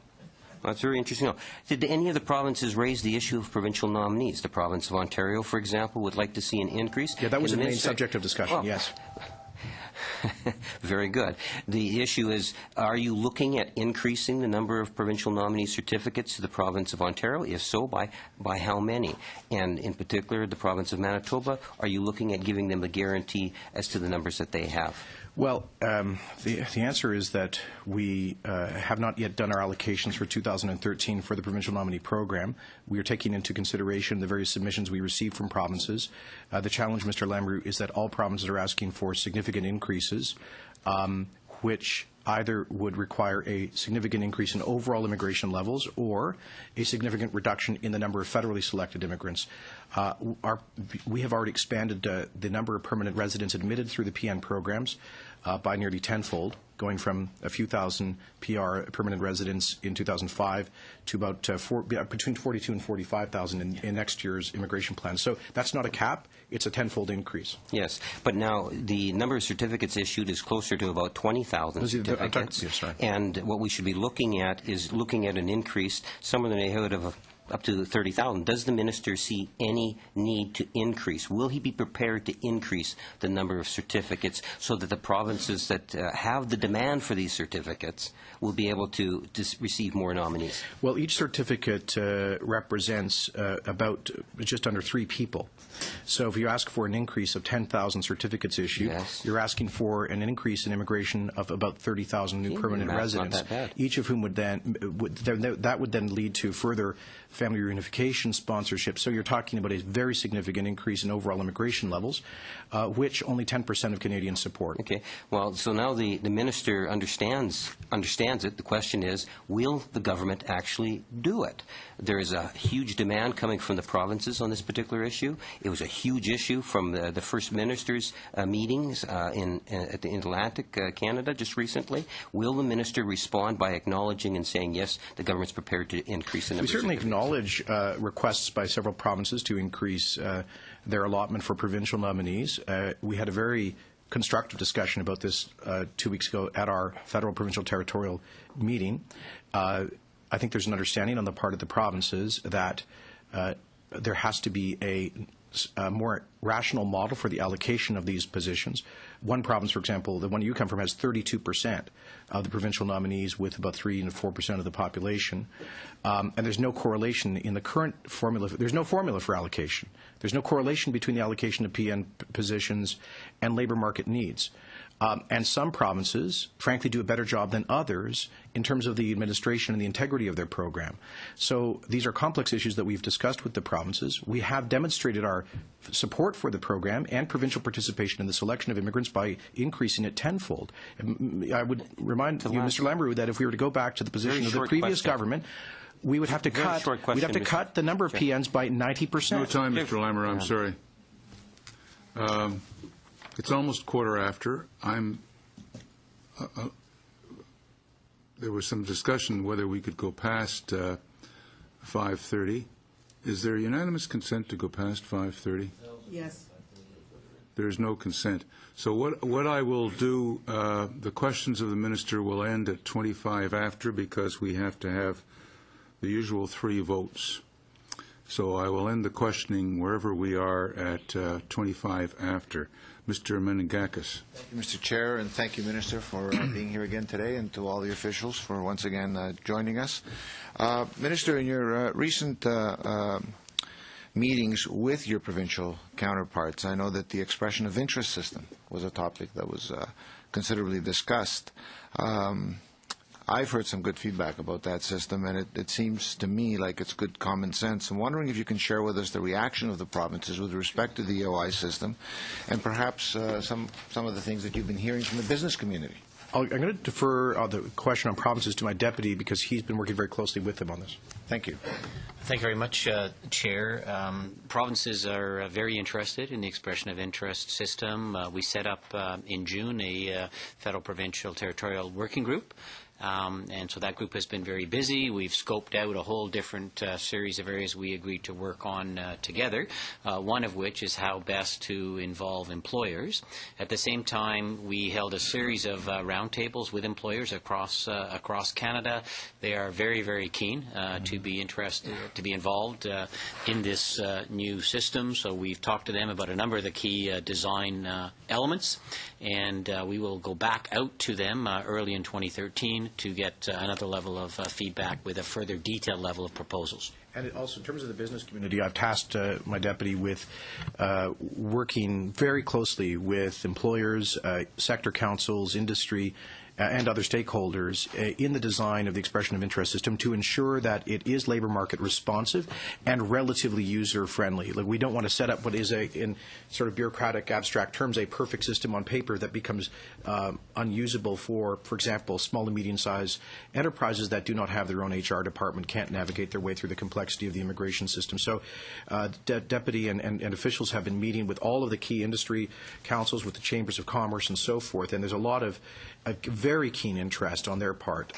That's very interesting. Did any of the provinces raise the issue of provincial nominees? The province of Ontario, for example, would like to see an increase? Yeah, that was the main subject of discussion, yes. Very good. The issue is, are you looking at increasing the number of provincial nominee certificates to the province of Ontario? If so, by how many? And in particular, the province of Manitoba, are you looking at giving them a guarantee as to the numbers that they have? Well, the answer is that we have not yet done our allocations for 2013 for the provincial nominee program. We are taking into consideration the various submissions we receive from provinces. The challenge, Mr. Lamoureux, is that all provinces are asking for significant increases, which either would require a significant increase in overall immigration levels or a significant reduction in the number of federally selected immigrants. We have already expanded the number of permanent residents admitted through the PN programs by nearly tenfold, going from a few thousand PR permanent residents in 2005 to about between 42 and 45,000 in next year's immigration plan. So that's not a cap. It's a tenfold increase. Yes, but now the number of certificates issued is closer to about 20,000 certificates. Yes, sorry. And what we should be looking at is an increase somewhere in the neighborhood of up to 30,000. Does the minister see any need to increase? Will he be prepared to increase the number of certificates so that the provinces that have the demand for these certificates will be able to receive more nominees? Well, each certificate represents about just under 3 people. So if you ask for an increase of 10,000 certificates issued, yes, you're asking for an increase in immigration of about 30,000 new permanent residents, not that bad. each of whom would then that would then lead to further family reunification sponsorship. So you're talking about a very significant increase in overall immigration levels, which only 10% of Canadians support. Okay. Well, so now the minister understands it. The question is, will the government actually do it? There is a huge demand coming from the provinces on this particular issue. It was a huge issue from the First Minister's meetings at the Atlantic Canada just recently. Will the minister respond by acknowledging and saying, yes, the government's prepared to increase the number? We certainly acknowledge requests by several provinces to increase their allotment for provincial nominees. We had a very constructive discussion about this 2 weeks ago at our federal provincial territorial meeting. I think there's an understanding on the part of the provinces that there has to be a more rational model for the allocation of these positions. One province, for example, the one you come from, has 32% of the provincial nominees with about 3 and 4% of the population. And there's no correlation in the current formula. There's no formula for allocation. There's no correlation between the allocation of PN positions and labor market needs. And some provinces, frankly, do a better job than others in terms of the administration and the integrity of their program. So these are complex issues that we've discussed with the provinces. We have demonstrated our support for the program and provincial participation in the selection of immigrants by increasing it tenfold. I would remind you, Mr. Lamoureux, that if we were to go back to the position of the previous government, we would have to cut the number of PNs by 90%. No time, Mr. Lamoureux. I'm sorry. It's almost quarter after. There was some discussion whether we could go past 5:30. Is there unanimous consent to go past 5:30? Yes. There is no consent. So what I will do, the questions of the minister will end at 25 after, because we have to have the usual 3 votes. So I will end the questioning wherever we are at 25 after. Mr. Meningakis. Thank you, Mr. Chair, and thank you, Minister, for being here again today, and to all the officials for once again joining us. Minister, in your recent meetings with your provincial counterparts, I know that the expression of interest system was a topic that was considerably discussed. I've heard some good feedback about that system, and it seems to me like it's good common sense. I'm wondering if you can share with us the reaction of the provinces with respect to the EOI system, and perhaps some of the things that you've been hearing from the business community. I'm going to defer the question on provinces to my deputy, because he's been working very closely with them on this. Thank you. Thank you very much, Chair. Provinces are very interested in the expression of interest system. We set up in June a federal provincial territorial working group. And so that group has been very busy. We've scoped out a whole different series of areas we agreed to work on together, one of which is how best to involve employers. At the same time, we held a series of roundtables with employers across Canada. They are very, very keen to be interested, to be involved in this new system. So we've talked to them about a number of the key design elements, and we will go back out to them early in 2013 to get another level of feedback with a further detailed level of proposals. And also, in terms of the business community, I've tasked my deputy with working very closely with employers, sector councils, industry, and other stakeholders in the design of the expression of interest system to ensure that it is labor market responsive and relatively user-friendly. Like, we don't want to set up what is, in sort of bureaucratic, abstract terms, a perfect system on paper that becomes unusable for example, small and medium-sized enterprises that do not have their own HR department, can't navigate their way through the complexity of the immigration system. So deputy and officials have been meeting with all of the key industry councils, with the chambers of commerce and so forth, and there's a lot of very keen interest on their part.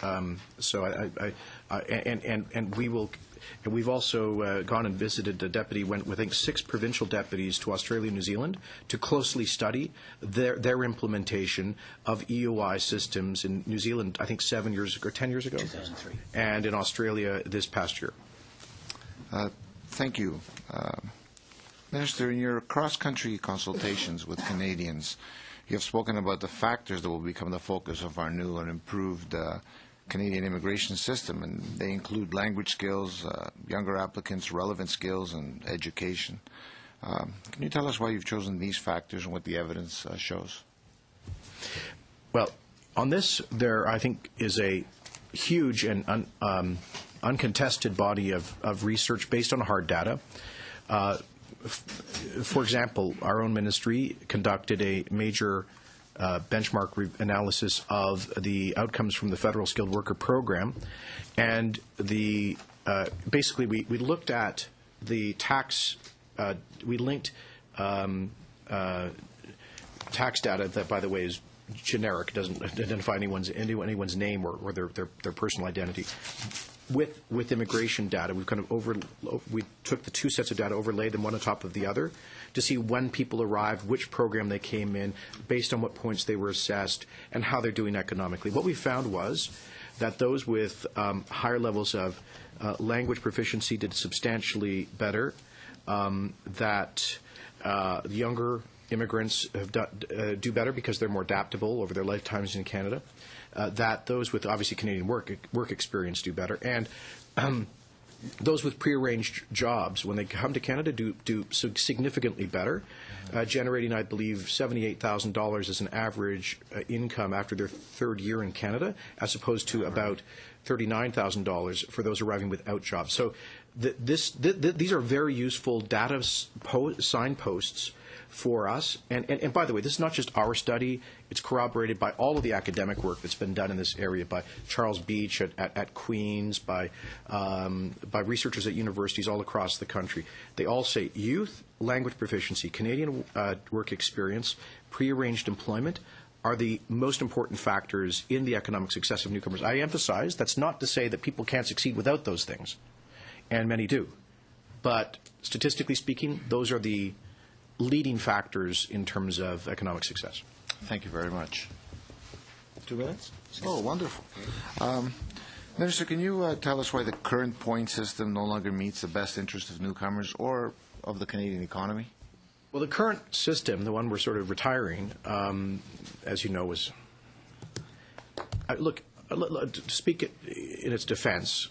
We've also gone and visited. The deputy went with, I think, 6 provincial deputies to Australia and New Zealand to closely study their implementation of EOI systems in New Zealand, I think 7 years or 10 years ago, 2003, and in Australia this past year. Thank you. Minister, in your cross-country consultations with Canadians, you have spoken about the factors that will become the focus of our new and improved Canadian immigration system, and they include language skills, younger applicants, relevant skills, and education. Can you tell us why you've chosen these factors and what the evidence shows? Well, on this, there, I think, is a huge and uncontested body of research based on hard data. For example, our own ministry conducted a major benchmark analysis of the outcomes from the federal skilled worker program, and basically we looked at the tax. We linked tax data that, by the way, is generic, doesn't identify anyone's name or their personal identity, with immigration data. We've kind of we took the two sets of data, overlaid them one on top of the other to see when people arrived, which program they came in, based on what points they were assessed, and how they're doing economically. What we found was that those with higher levels of language proficiency did substantially better, that younger immigrants do better because they're more adaptable over their lifetimes in Canada, that those with obviously Canadian work experience do better, and those with prearranged jobs, when they come to Canada, do significantly better, generating, I believe, $78,000 as an average income after their third year in Canada, as opposed to about $39,000 for those arriving without jobs. So these are very useful data signposts for us. And by the way, this is not just our study. It's corroborated by all of the academic work that's been done in this area by Charles Beach at Queen's, by researchers at universities all across the country. They all say youth, language proficiency, Canadian work experience, prearranged employment are the most important factors in the economic success of newcomers. I emphasize that's not to say that people can't succeed without those things, and many do. But statistically speaking, those are the leading factors in terms of economic success. Thank you very much. 2 minutes? Oh, wonderful. Minister, can you tell us why the current point system no longer meets the best interest of newcomers or of the Canadian economy? Well, the current system, the one we're sort of retiring, as you know, was look, to speak in its defense,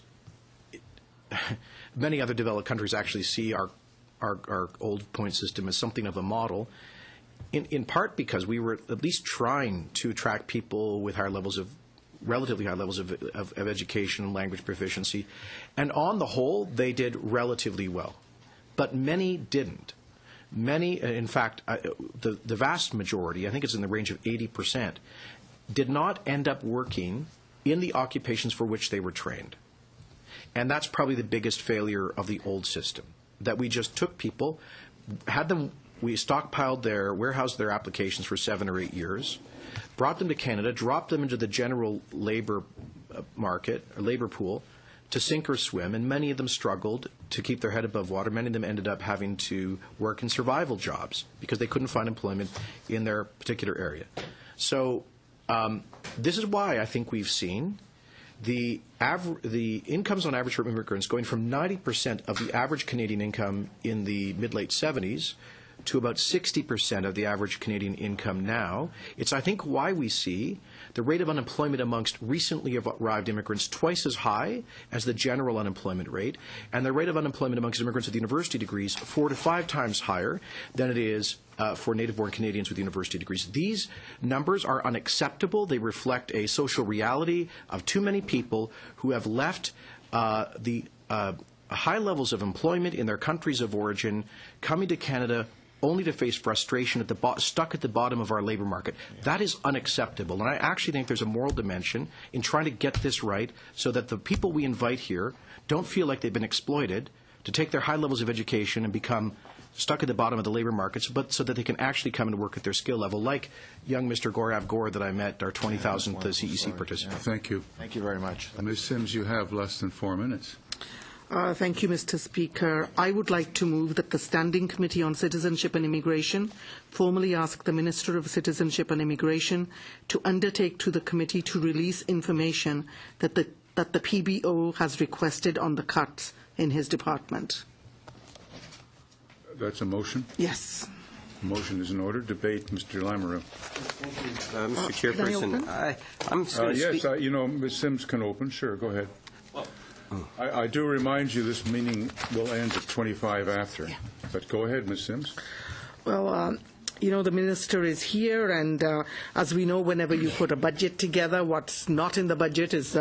many other developed countries actually see our old point system as something of a model, in part because we were at least trying to attract people with relatively high levels of education and language proficiency. And on the whole, they did relatively well. But many didn't. Many, in fact, the vast majority, I think it's in the range of 80%, did not end up working in the occupations for which they were trained. And that's probably the biggest failure of the old system, that we just took people, we stockpiled warehoused their applications for 7 or 8 years, brought them to Canada, dropped them into the general labor market, or labor pool, to sink or swim, and many of them struggled to keep their head above water. Many of them ended up having to work in survival jobs because they couldn't find employment in their particular area. So this is why I think we've seen the incomes on average for immigrants going from 90% of the average Canadian income in the mid-late 70s to about 60% of the average Canadian income now. It's, I think, why we see the rate of unemployment amongst recently arrived immigrants twice as high as the general unemployment rate, and the rate of unemployment amongst immigrants with university degrees 4 to 5 times higher than it is for native-born Canadians with university degrees. These numbers are unacceptable. They reflect a social reality of too many people who have left high levels of employment in their countries of origin, coming to Canada only to face frustration stuck at the bottom of our labor market. That is unacceptable. And I actually think there's a moral dimension in trying to get this right so that the people we invite here don't feel like they've been exploited to take their high levels of education and become stuck at the bottom of the labor markets, but so that they can actually come and work at their skill level, like young Mr. Gaurav Gore that I met, our 20,000th CEC participant. Thank you. Thank you very much. Ms. Simms, you have less than 4 minutes. Thank you, Mr. Speaker. I would like to move that the Standing Committee on Citizenship and Immigration formally ask the Minister of Citizenship and Immigration to undertake to the committee to release information that the that the PBO has requested on the cuts in his department. That's a motion? Yes. Motion is in order. Debate, Mr. Lamoureux. Mr. Chairperson, I'm just going to yes, speak. Ms. Sims can open. Sure, go ahead. I do remind you this meeting will end at 25 after. Yeah. But go ahead, Ms. Sims. Well, the minister is here, and as we know, whenever you put a budget together, what's not in the budget is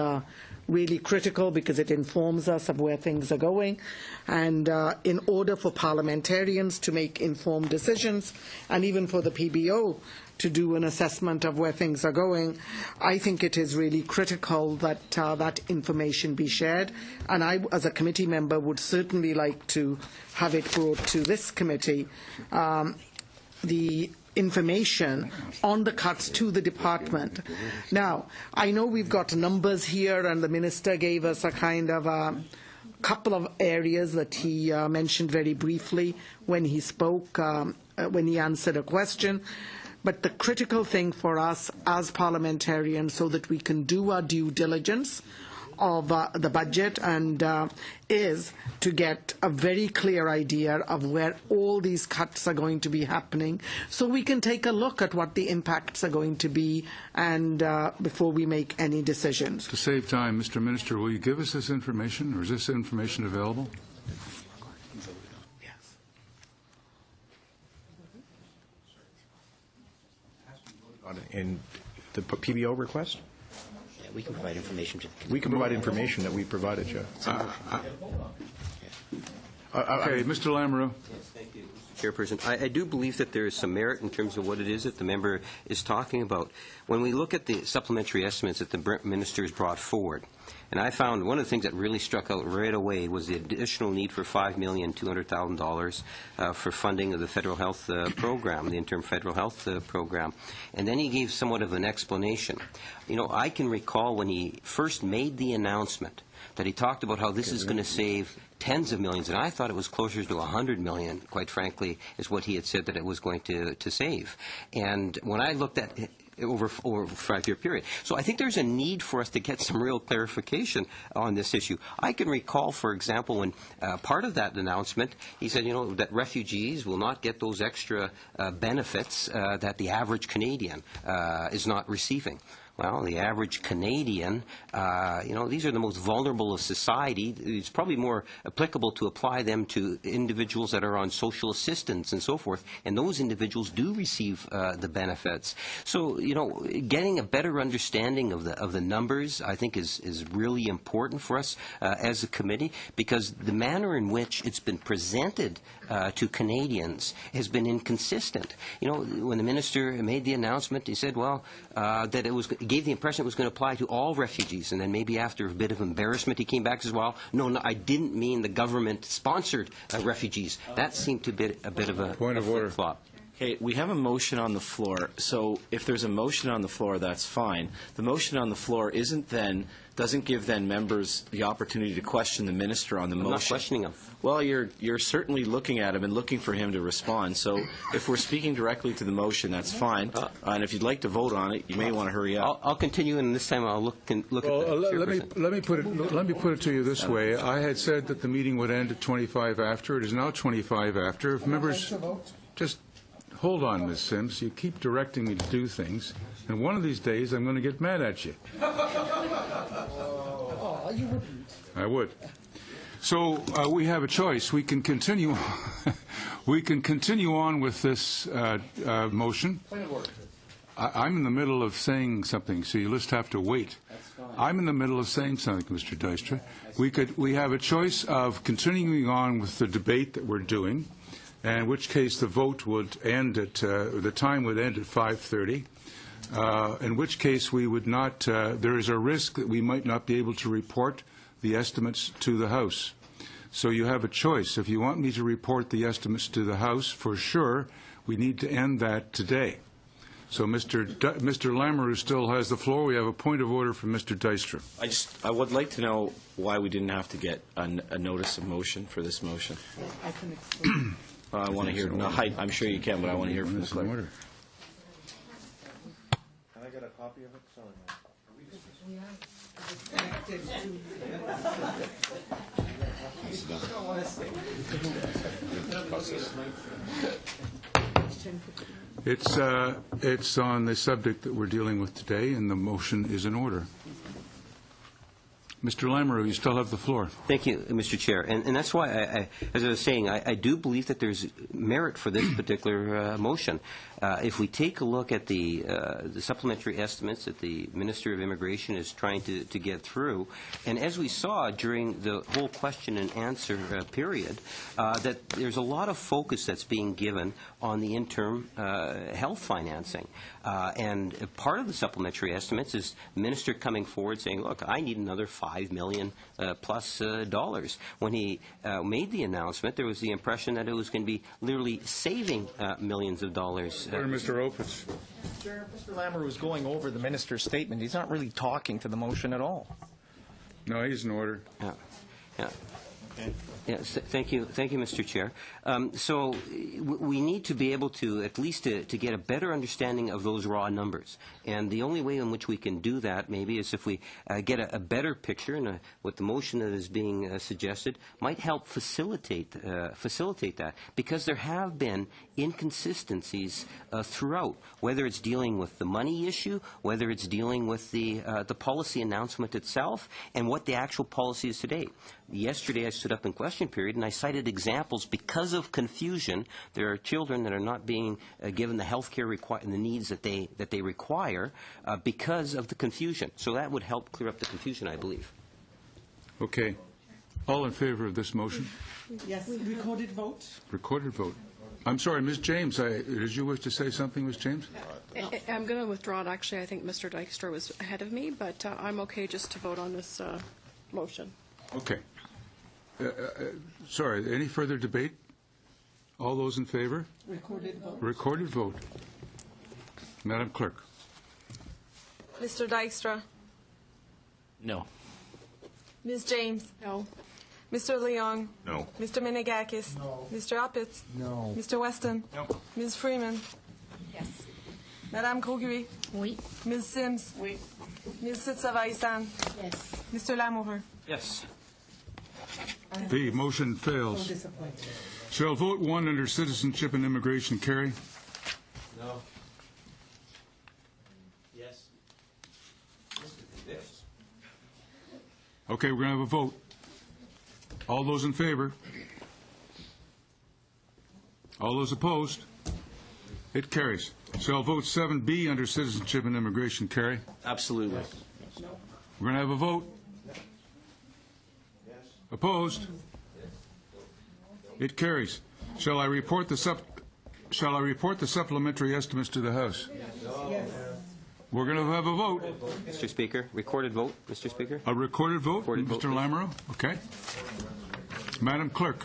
really critical because it informs us of where things are going. And in order for parliamentarians to make informed decisions, and even for the PBO to do an assessment of where things are going, I think it is really critical that that information be shared. And I, as a committee member, would certainly like to have it brought to this committee, the information on the cuts to the department. Now, I know we've got numbers here, and the minister gave us a kind of a couple of areas that he mentioned very briefly when he spoke, when he answered a question. But the critical thing for us as parliamentarians, so that we can do our due diligence of the budget, and is to get a very clear idea of where all these cuts are going to be happening, so we can take a look at what the impacts are going to be, and before we make any decisions. To save time, Mr. Minister, will you give us this information, or is this information available? In the PBO request? Yeah, we can provide information to the committee. We can provide information that we provided you. Okay, Mr. Lamoureux. Yes, thank you, Mr. Chairperson. I do believe that there is some merit in terms of what it is that the member is talking about. When we look at the supplementary estimates that the minister has brought forward, and I found one of the things that really struck out right away was the additional need for $5,200,000 for funding of the federal health program, the interim federal health program. And then he gave somewhat of an explanation. I can recall when he first made the announcement that he talked about how this is going to save tens of millions, and I thought it was closer to $100 million, quite frankly, is what he had said that it was going to save. And when I looked at it, over a 5-year period. So I think there's a need for us to get some real clarification on this issue. I can recall, for example, when part of that announcement, he said, that refugees will not get those extra benefits that the average Canadian is not receiving. Well, the average Canadian, these are the most vulnerable of society. It's probably more applicable to apply them to individuals that are on social assistance and so forth, and those individuals do receive the benefits. So, getting a better understanding of the numbers, I think, is really important for us as a committee, because the manner in which it's been presented to Canadians has been inconsistent. When the minister made the announcement, he said, that it was gave the impression it was going to apply to all refugees, and then maybe after a bit of embarrassment he came back and says, well, no, I didn't mean the government-sponsored refugees. That seemed to be a bit of a point of order. Flop. Okay, we have a motion on the floor, so if there's a motion on the floor, that's fine. The motion on the floor doesn't give members the opportunity to question the minister on the motion. I'm not questioning him. Well, you're certainly looking at him and looking for him to respond. So if we're speaking directly to the motion, that's fine. And if you'd like to vote on it, you may want to hurry up. I'll continue, and this time I'll look at the chairperson. Let me put it to you this way. I had said that the meeting would end at 25 after. It is now 25 after. If members just hold on, Ms. Sims. You keep directing me to do things, and one of these days I'm going to get mad at you. Oh, you wouldn't. I would. So we have a choice. We can continue. We can continue on with this motion. I'm in the middle of saying something, so you'll just have to wait. I'm in the middle of saying something, Mr. Dijkstra. We have a choice of continuing on with the debate that we're doing, in which case the vote would end at the time would end at 5:30. In which case we would not. There is a risk that we might not be able to report the estimates to the House. So you have a choice. If you want me to report the estimates to the House, for sure, we need to end that today. So Mr. Lamoureux still has the floor. We have a point of order from Mr. Dijkstra. I would like to know why we didn't have to get a notice of motion for this motion. I can explain. I want to hear. No, I'm sure you can, but I want to hear from the clerk. Can I get a copy of it? Sorry. It's on the subject that we're dealing with today, and the motion is in order. Mr. Lamoureux, you still have the floor. Thank you, Mr. Chair. And that's why, as I was saying, I do believe that there's merit for this particular motion. If we take a look at the supplementary estimates that the Minister of Immigration is trying to get through, and as we saw during the whole question and answer period, that there's a lot of focus that's being given on the interim health financing. And part of the supplementary estimates is the Minister coming forward saying, look, I need another $5 million plus dollars. When he made the announcement, there was the impression that it was going to be literally saving millions of dollars. Mr. Opitz. Mr. Lamoureux was going over the minister's statement. He's not really talking to the motion at all. No, he's in order. Yeah. Yeah. Yes, thank you, Mr. Chair. So we need to be able to at least to get a better understanding of those raw numbers. And the only way in which we can do that maybe is if we get a better picture, and what the motion that is being suggested might help facilitate that, because there have been inconsistencies throughout, whether it's dealing with the money issue, whether it's dealing with the policy announcement itself, and what the actual policy is today. Yesterday I stood up in question period and I cited examples because of confusion. There are children that are not being given the health care and the needs that they require because of the confusion. So that would help clear up the confusion, I believe. Okay. All in favor of this motion? Yes. Recorded vote. Recorded vote. I'm sorry, Ms. James, did you wish to say something, Ms. James? I'm going to withdraw it. Actually, I think Mr. Dykstra was ahead of me, but I'm okay just to vote on this motion. Okay. Sorry, any further debate? All those in favor? Recorded vote. Recorded vote. Madam Clerk. Mr. Dykstra. No. Ms. James. No. Mr. Leong. No. Mr. Menegakis. No. Mr. Opitz. No. Mr. Weston. No. Ms. Freeman. Yes. Madame Grosguet. Oui. Ms. Sims. Oui. Ms. Sitsavaisan. Yes. Mr. Lamoureux. Yes. The motion fails. Disappointed. Shall vote 1 under Citizenship and Immigration carry? No. Yes. Okay, we're going to have a vote. All those in favor? All those opposed? It carries. Shall vote 7B under Citizenship and Immigration carry? Absolutely. We're going to have a vote. Opposed? It carries. Shall I report the supplementary estimates to the House? Yes. We're going to have a vote. Mr. Speaker, recorded vote, Mr. Speaker. A recorded vote, Recorded vote, Mr. Lamoureux? Okay. Madam Clerk.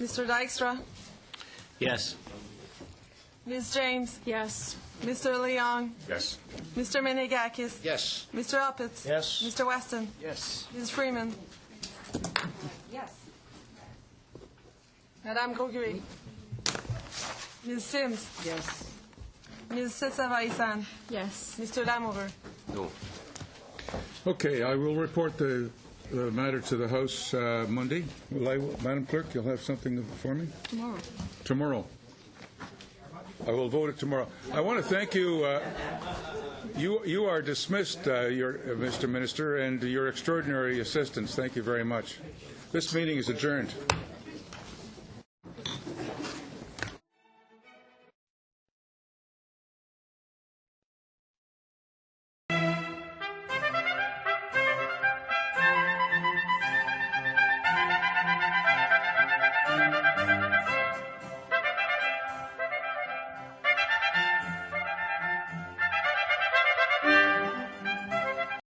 Mr. Dykstra. Yes. Ms. James. Yes. Mr. Leong. Yes. Mr. Menegakis. Yes. Mr. Opitz. Yes. Mr. Weston. Yes. Ms. Freeman. Yes. Madame Grosguet. Ms. Sims. Yes. Ms. Sitsavaisan. Yes. Mr. Lamoureux. No. Okay, I will report the matter to the House Monday. Madam Clerk, you'll have something for me? Tomorrow. Tomorrow. I will vote it tomorrow. I want to thank you. You are dismissed, Mr. Minister, and your extraordinary assistance. Thank you very much. This meeting is adjourned.